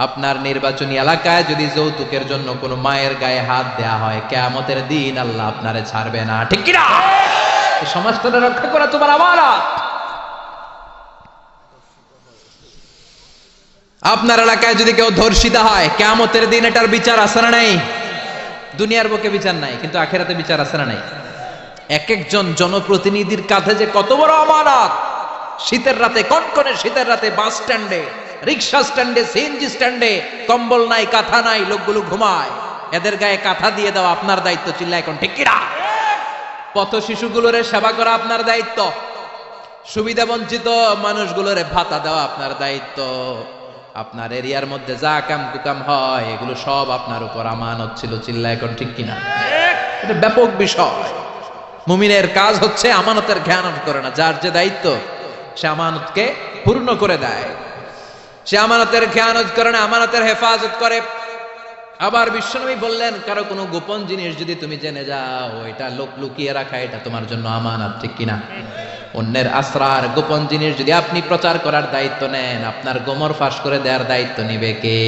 আপনার নির্বাচনী এলাকায় যদি যৌতুকের জন্য কোনো মায়ের গায়ে হাত দেয়া হয়, কিয়ামতের দিন আল্লাহ আপনারে ছাড়বে না, ঠিক কি না? এই সমাজটা রক্ষা করা তোমার আমানত। আপনার এলাকায় যদি কেউ ধর্ষিতা হয়, কিয়ামতের দিন এটার বিচার আছে না নাই? দুনিয়ার বুকে বিচার নাই, কিন্তু আখিরাতে বিচার আছে না নাই? এক একজন জনপ্রতিনিধির কাঁধে যে কত বড় আমানত। শীতের রাতে, কনকনে শীতের রাতে বাস স্ট্যান্ডে, রিক্সা স্ট্যান্ডে, সিএনজি স্ট্যান্ডে কম্বল নাই, কাঁথা নাই, লোকগুলো ঘুমায়। এদের গায়ে কাঁথা দিয়ে দেওয়া আপনার দায়িত্ব। চিল্লা এখন, ঠিক কিনা? পথ শিশুগুলোরে সেবা করা আপনার দায়িত্ব। সুবিধা বঞ্চিত মানুষগুলোরে ভাতা দেওয়া আপনার দায়িত্ব। আপনার এরিয়ার মধ্যে যা কাম কুকাম হয়, এগুলো সব আপনার উপর আমানত ছিল। চিল্লা এখন, ঠিক কিনা? এটা ব্যাপক বিষয়। মুমিনের কাজ হচ্ছে আমানতের খেয়ানত করে না। যার যে দায়িত্ব, সে আমানতকে পূর্ণ করে দেয়। সে আমানতের খেয়ানত করে না, আমানতের হেফাজত করে। আবার বিশ্বনবী বললেন, কারো কোনো গোপন জিনিস যদি তুমি জেনে যাও, এটা লোক লুকিয়ে রাখা, এটা তোমার জন্য আমানত, ঠিক কিনা? অন্যের আসরার গোপন জিনিস যদি আপনি প্রচার করার দায়িত্ব নেন, আপনার গোমর ফাঁস করে দেওয়ার দায়িত্ব নিবে কে?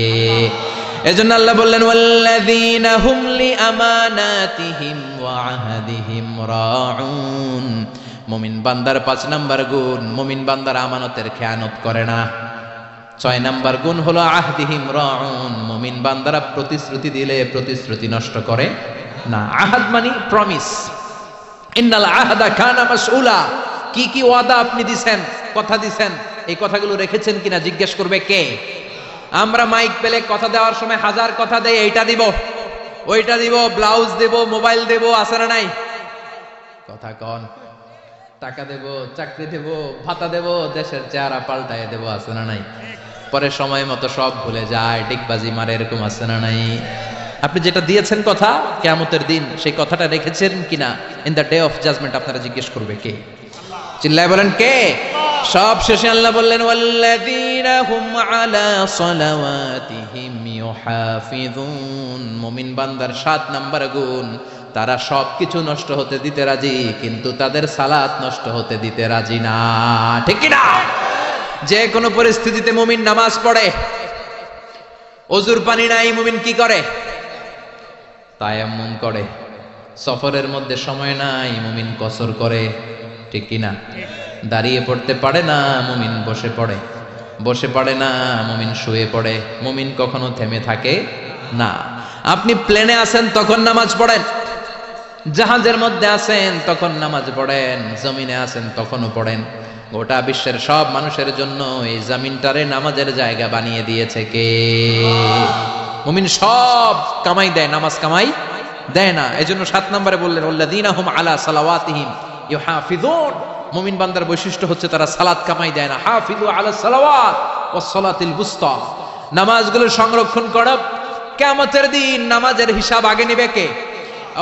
এজন্য আল্লাহ বললেন, ওয়াল্লাযীনা হুম লিআমানাতিহিম ওয়া আহদিহিম রাউন। মুমিন বান্দার 5 নাম্বার গুণ, মুমিন বান্দার আমানতের খেয়ানত করে না। 6 নাম্বার গুণ হলো আহদিহিম রাউন, মুমিন বান্দারা প্রতিশ্রুতি দিলে প্রতিশ্রুতি নষ্ট করে না। আহাদ মানে প্রমিস। ইন্নাল আহদা কানা মাসউলা, কি কি ওয়াদা আপনি দিবেন, কথা দিবেন, এই কথাগুলো রেখেছেন কিনা জিজ্ঞেস করবে কে? আমরা মাইক পেলে কথা দেওয়ার সময় হাজার কথা দেই, এইটা দিব, ওইটা দিব, ব্লাউজ দেব, মোবাইল দেব, আছে না নাই? কথা কন। টাকা দেব, চাকরি দেব, ভাতা দেব, দেশের চেহারা পাল্টায় দেব, আছে না নাই? পরে সময় মতো সব ভুলে যায়, ডিগবাজি মারে, এরকম আছে না নাই? আপনি যেটা দিয়েছেন কথা, কিয়ামতের দিন সেই কথাটা রেখেছেন কিনা, in the day of judgement আপনারা জিজ্ঞেস করবে কে? চিল্লায় বলেন কে? সব শেষে আল্লাহ বললেন, ওয়াল্লাযীনা হুম আলা সালাওয়াতিহিম ইউহাফিযুন। মুমিন বান্দার 7 নাম্বার গুণ, তারা সবকিছু নষ্ট হতে দিতে রাজি, কিন্তু তাদের সালাত নষ্ট হতে দিতে রাজি না, ঠিক কি না? যে কোনো পরিস্থিতিতে মুমিন নামাজ পড়ে। ওযুর পানি নাই, মুমিন কি করে? তায়াম্মুম করে। সফরের মধ্যে সময় নাই, মুমিন কসর করে, ঠিক কি না? দাঁড়িয়ে পড়তে পারে না, মুমিন বসে পড়ে। বসে পড়ে না, মুমিন শুয়ে পড়ে। মুমিন কখনো থেমে থাকে না। আপনি প্লেনে আছেন তখন নামাজ পড়েন, জাহাজের মধ্যে আছেন তখন নামাজ পড়েন, জমিনে আছেন তখনও পড়েন। গোটা বিশ্বের সব মানুষের জন্য এই জমিনটারে নামাজের জায়গা বানিয়ে দিয়েছে কে? মুমিন সব কামাই দেয়, নামাজ কামাই দেয় না। এজন্য 7 নম্বরে বললেন, ওয়াল্লাযীনা হুম আলা সালাওয়াতিহিম ইউহাফিযুন। মুমিন বান্দার বৈশিষ্ট্য হচ্ছে তারা সালাত কামাই দেয় না। হাফিযু আলা সালাওয়াত ওয়াস সালাতিল বুসতা, নামাজগুলো সংরক্ষণ করো। কিয়ামতের দিন নামাজের হিসাব আগে নেবে কে?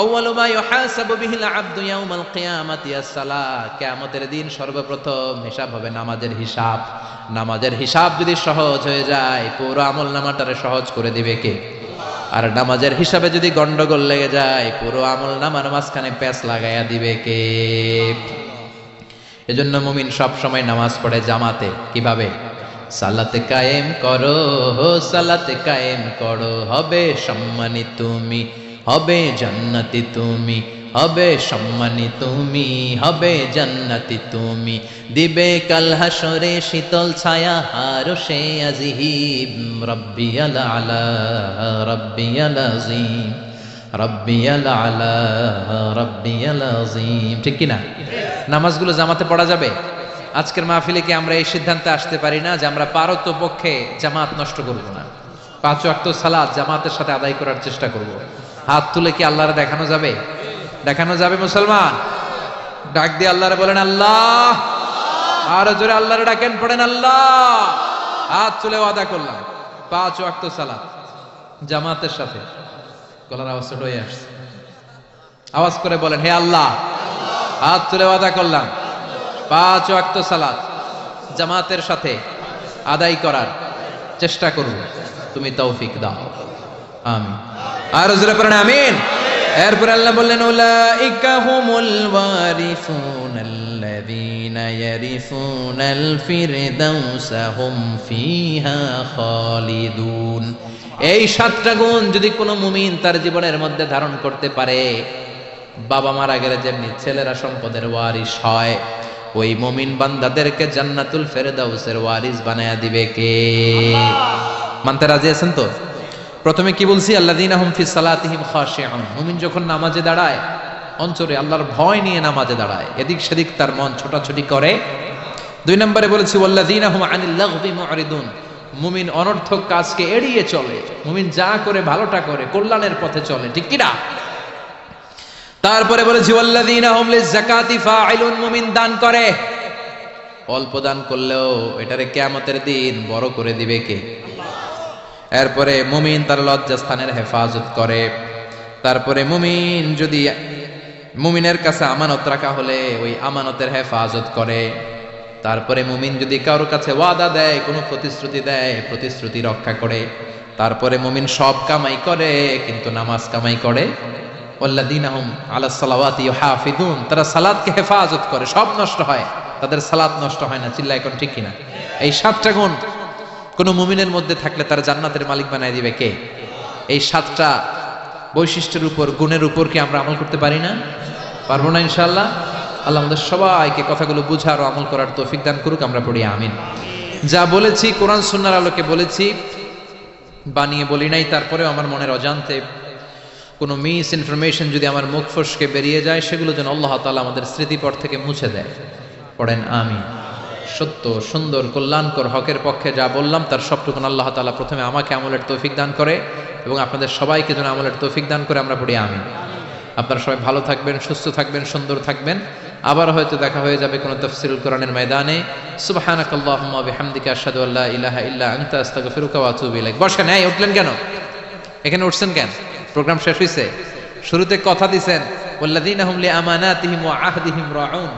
আউয়ালু মা ইউহাসাবু বিহিল আবদু ইয়াউমাল কিয়ামাতি আস-সালাহ। কিয়ামতের দিন সর্বপ্রথম হিসাব হবে নামাজের হিসাব। নামাজের হিসাব যদি সহজ হয়ে যায়, পুরো আমলনামাটারে সহজ করে দিবে কে? আর নামাজের হিসাবে যদি গন্ডগোল লেগে যায়, পুরো আমলনামার মাঝখানে প্যাঁচ লাগাইয়া দিবে কে? এজন্য মুমিন সব সময় নামাজ পড়ে জামাতে। কিভাবে? সালাতে কায়েম করো, সালাতে কায়েম করো, হবে সম্মানী তুমি, হবে জান্নাতি তুমি, হবে সম্মানী তুমি, হবে জান্নাতি তুমি। দিবে কাল হাসরে শীতল ছায়া আরশে আজিম। রব্বিয়াল আলা, রব্বিয়াল আযীম, রব্বিয়াল আলা, রব্বিয়াল আযীম, ঠিক কি না? নামাজগুলো জামাতে পড়া যাবে। আজকের মাহফিলে কি আমরা এই সিদ্ধান্তে আসতে পারি না যে আমরা পারতপক্ষে জামাত নষ্ট করব না, 5 ওয়াক্ত সালাত জামাতের সাথে আদায় করার চেষ্টা করব? হাত তুলে কি আল্লাহরে দেখানো যাবে? দেখানো যাবে মুসলমান? ডাক দিয়ে আল্লাহরে বলেন আল্লাহ, আর জোরে আল্লাহরে ডাকেন, পড়েন আল্লাহ। হাত তুলে ওয়াদা করলাম 5 ওয়াক্ত সালাত জামাতের সাথে। গলার আওয়াজ ছোট হয়ে আসছে, আওয়াজ করে বলেন, হে আল্লাহ, হাত তুলে ওয়াদা করলাম 5 ওয়াক্ত সালাত জামাতের সাথে আদায় করার চেষ্টা করব, তুমি তৌফিক দাও, আমিন। আর জোরে পড়েন আমিন। এরপর আল্লাহ বললেন, উলাইকা হুমুল ওয়ারিসুনাল্লাযীনা ইয়ারিসুনাল ফিরদাউসা হুম ফিহা খালিদুন। এই 7টা গুণ যদি কোনো মুমিন তার জীবনের মধ্যে ধারণ করতে পারে, বাবা মারা গেলে যেমনি ছেলেরা সম্পদের ওয়ারিস হয়, ওই মুমিন বান্দাদেরকে জান্নাতুল ফেরদাউসের ওয়ারিস বানায়া দিবে কে? মানতে রাজি আছেন তো? প্রথমে কি বলছি? আল্লাযীনা হুম ফি সালাতিহিম খাশিউন। মুমিন যখন নামাজে দাঁড়ায়, অন্তরে আল্লাহর ভয় নিয়ে নামাজে দাঁড়ায়, এদিক সেদিক তার মন ছোটাছুটি করে। 2 নম্বরে বলেছি, ওয়াল্লাযীনা হুম আনিল লাগবি মুরিদুন। মুমিন অনর্থক কাজকে এড়িয়ে চলে। মুমিন যা করে ভালোটা করে, কল্যাণের পথে চলে, ঠিক কি না? তারপরে বলেছি, ওয়াল্লাযীনা হুম লিয-যাকাতি ফাইলুন। মুমিন দান করে, অল্প দান করলেও এটারে কিয়ামতের দিন বড় করে দিবে কে? এরপরে মুমিন তার লজ্জাস্থানের হেফাজত করে। তারপরে মুমিন যদি মুমিনের কাছে আমানত রাখা হলে ওই আমানতের হেফাজত করে। তারপরে মুমিন যদি কারোর কাছে ওয়াদা দেয়, কোনো প্রতিশ্রুতি দেয়, প্রতিশ্রুতি রক্ষা করে। তারপরে মুমিন সব কামাই করে কিন্তু নামাজ কামাই করে ওয়াল্লাযীনা হুম আলাস সালাওয়াতি ইউহাফিজুন, তারা সালাতকে হেফাজত করে। সব নষ্ট হয়, তাদের সালাত নষ্ট হয় না। চিল্লায় এখন ঠিক কিনা? এই 7টা গুণ কোন মুমিনের মধ্যে থাকলে তার জান্নাতের মালিক বানায় দিবে কে? এই 7টা বৈশিষ্ট্যের উপর, গুণের উপর কি আমরা আমল করতে পারি না? পারবো না ইনশাআল্লাহ? আল্লাহ আমাদের সবাইকে কথাগুলো বুঝার ও আমল করার তৌফিক দান করুক। আমরা পড়ি আমিন। যা বলেছি কোরআন সুন্নাহর আলোকে বলেছি, বানিয়ে বলি নাই। তারপরেও আমার মনের অজান্তে কোনো মিস ইনফরমেশন যদি আমার মুখ ফসকে বেরিয়ে যায়, সেগুলো যেন আল্লাহ তাআলা আমাদের স্মৃতিপট থেকে মুছে দেয়। পড়েন আমিন। সত্য, সুন্দর, কল্যাণকর, হকের পক্ষে যা বললাম তার সবটুকুন আল্লাহ তাআলা প্রথমে আমাকে আমলের তৌফিক দান করে এবং আপনাদের সবাইকে যেন আমলের তৌফিক দান করে। আমরা পড়ি আমিন। আপনারা সবাই ভালো থাকবেন, সুস্থ থাকবেন, সুন্দর থাকবেন। আবার হয়তো দেখা হয়ে যাবে কোনো তাফসীরুল কোরআনের ময়দানে। সুবহানাকাল্লাহুম্মা ওয়া বিহামদিকা আশহাদু আল্লা ইলাহা ইল্লা আনতা আস্তাগফিরুকা ওয়া আতুবু ইলাইক। বসেন। এই উঠলেন কেন? এখানে উঠছেন কেন? প্রোগ্রাম শেষ হইছে? শুরুতে কথা দিবেন, ওয়াল্লাযীনা হুম লিআমানাতিহিম ওয়া আহদিহিম রাউন।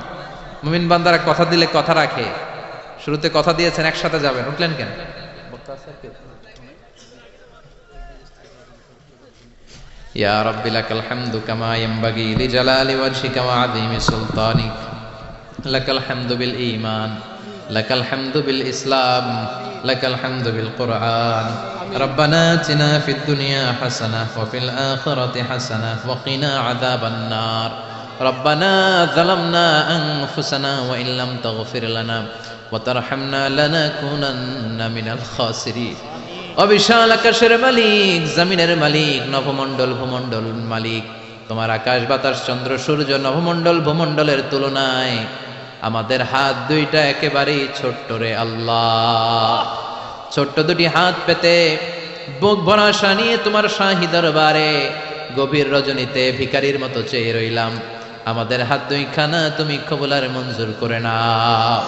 মুমিন বান্দারা কথা দিলে কথা রাখে। শুরুতে কথা দিয়েছেন, একসাথে যাবেন, উঠলেন কেন? ইয়া রাব্বি লাকাল হামদু কামা ইয়ানবাগি লিজালালি ওয়াজহিকা ওয়া আযীমি সুলতানিক। লাকাল হামদু বিল ঈমান, লাকাল হামদু বিল ইসলাম, লাকাল হামদু বিল কুরআন। রব্বানা আতিনা ফিদ দুনিয়া হাসানাহ ওয়া ফিল আখিরাতি হাসানাহ ওয়া কিনা আযাবান নার। রব্বানা যালামনা আনফুসানা ওয়া ইন লাম তাগফির লানা ওয়া তারহামনা লানাকুনান্না মিনাল খাসিরিন। অবিশাল আকাশের মালিক, জমিনের মালিক, নভমণ্ডল ভূমণ্ডল মালিক, তোমার আকাশ বাতাস চন্দ্র সূর্য নভমণ্ডল ভূমণ্ডলের তুলনায় আমাদের হাত দুইটা একেবারেই ছোট্ট রে আল্লাহ। ছোট্ট দুটি হাত পেতে বুক ভরা আশা নিয়ে তোমার শাহী দরবারে গভীর রজনীতে ভিখারির মতো চেয়ে রইলাম। আমাদের হাত দুইখানা তুমি কবুল আর মঞ্জুর করে নাও।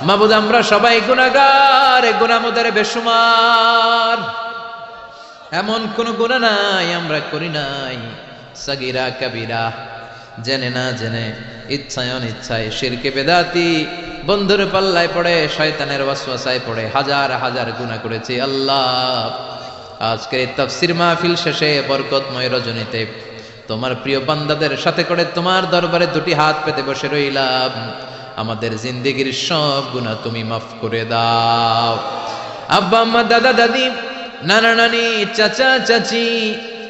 মাবুদ, আমরা সবাই গুনাহগার, গুনাহ আমাদের বেশুমার। এমন কোন গুনাহ নাই আমরা করি নাই, সাগীরা কাবীরা, জেনে না জেনে, ইচ্ছায় অনিচ্ছায়, শিরকে বেদাতি, বন্ধুর পাল্লায় পড়ে, শয়তানের ওয়াসওয়াসায় পড়ে হাজার হাজার গুনাহ করেছি আল্লাহ। আজকের এই তাফসীর মাহফিল শেষে বরকতময় রজনীতে তোমার প্রিয় বান্দাদের সাথে করে তোমার দরবারে দুটি হাত পেতে বসে রইলাম। আমাদের জিন্দেগির সব গুনাহ তুমি মাফ করে দাও। আব্বা আম্মা, দাদা দাদি, নানা নানি, চাচা চাচি,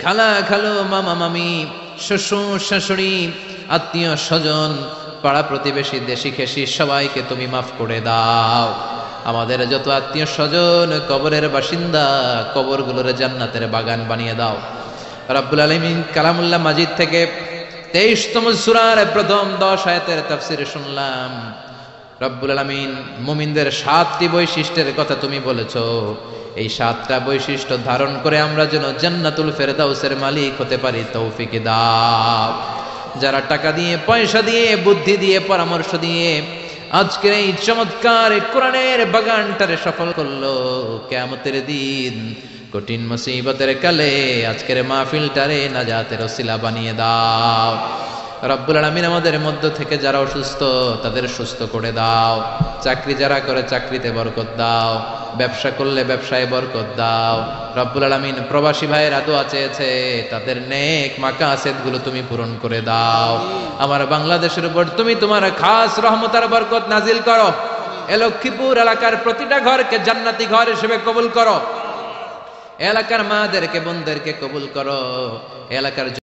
খালা খালো, মামা মামি, শ্বশুর শাশুড়ি, আত্মীয় স্বজন, পাড়া প্রতিবেশী, দেশি খেসি, সবাইকে তুমি মাফ করে দাও। আমাদের যত আত্মীয় স্বজন কবরের বাসিন্দা, কবরগুলোর জান্নাতের বাগান বানিয়ে দাও। রব্বুল আলামিন, কালামুল্লাহ মাজিদ থেকে 23তম সূরার প্রথম 10 আয়াতের তাফসীর শুনলাম। রব্বুল আলামিন মুমিনদের 7টি বৈশিষ্ট্যের কথা তুমি বলেছো। এই 7টা বৈশিষ্ট্য ধারণ করে আমরা যেন জান্নাতুল ফেরদাউসের মালিক হতে পারি, তৌফিক দাও। যারা টাকা দিয়ে, পয়সা দিয়ে, বুদ্ধি দিয়ে, পরামর্শ দিয়ে আজকের এই চমৎকার কোরআনের বাগানটারে সফল করলো, কিয়ামতের দিন কঠিন মুসিবতের কালে আজকের মাহফিলটারে নাজাতের ওসিলা বানিয়ে দাও। রব্বুল আলামিন আমাদের মধ্য থেকে যারা অসুস্থ তাদের সুস্থ করে দাও। চাকরি যারা করে চাকরিতে বরকত দাও, ব্যবসা করলে ব্যবসায় বরকত দাও। রব্বুল আলামিন প্রবাসী ভাইয়েরা দোয়া চেয়েছে, তাদের নেক মাকাসেদগুলো তুমি পূরণ করে দাও। আমার বাংলাদেশের উপর তুমি তোমার খাস রহমত আর বরকত নাজিল করো। এ লক্ষ্মীপুর এলাকার প্রতিটা ঘরকে জান্নাতি ঘর হিসেবে কবুল করো। এলাকার মাদেরকে, বোনদেরকে কবুল করো। এলাকার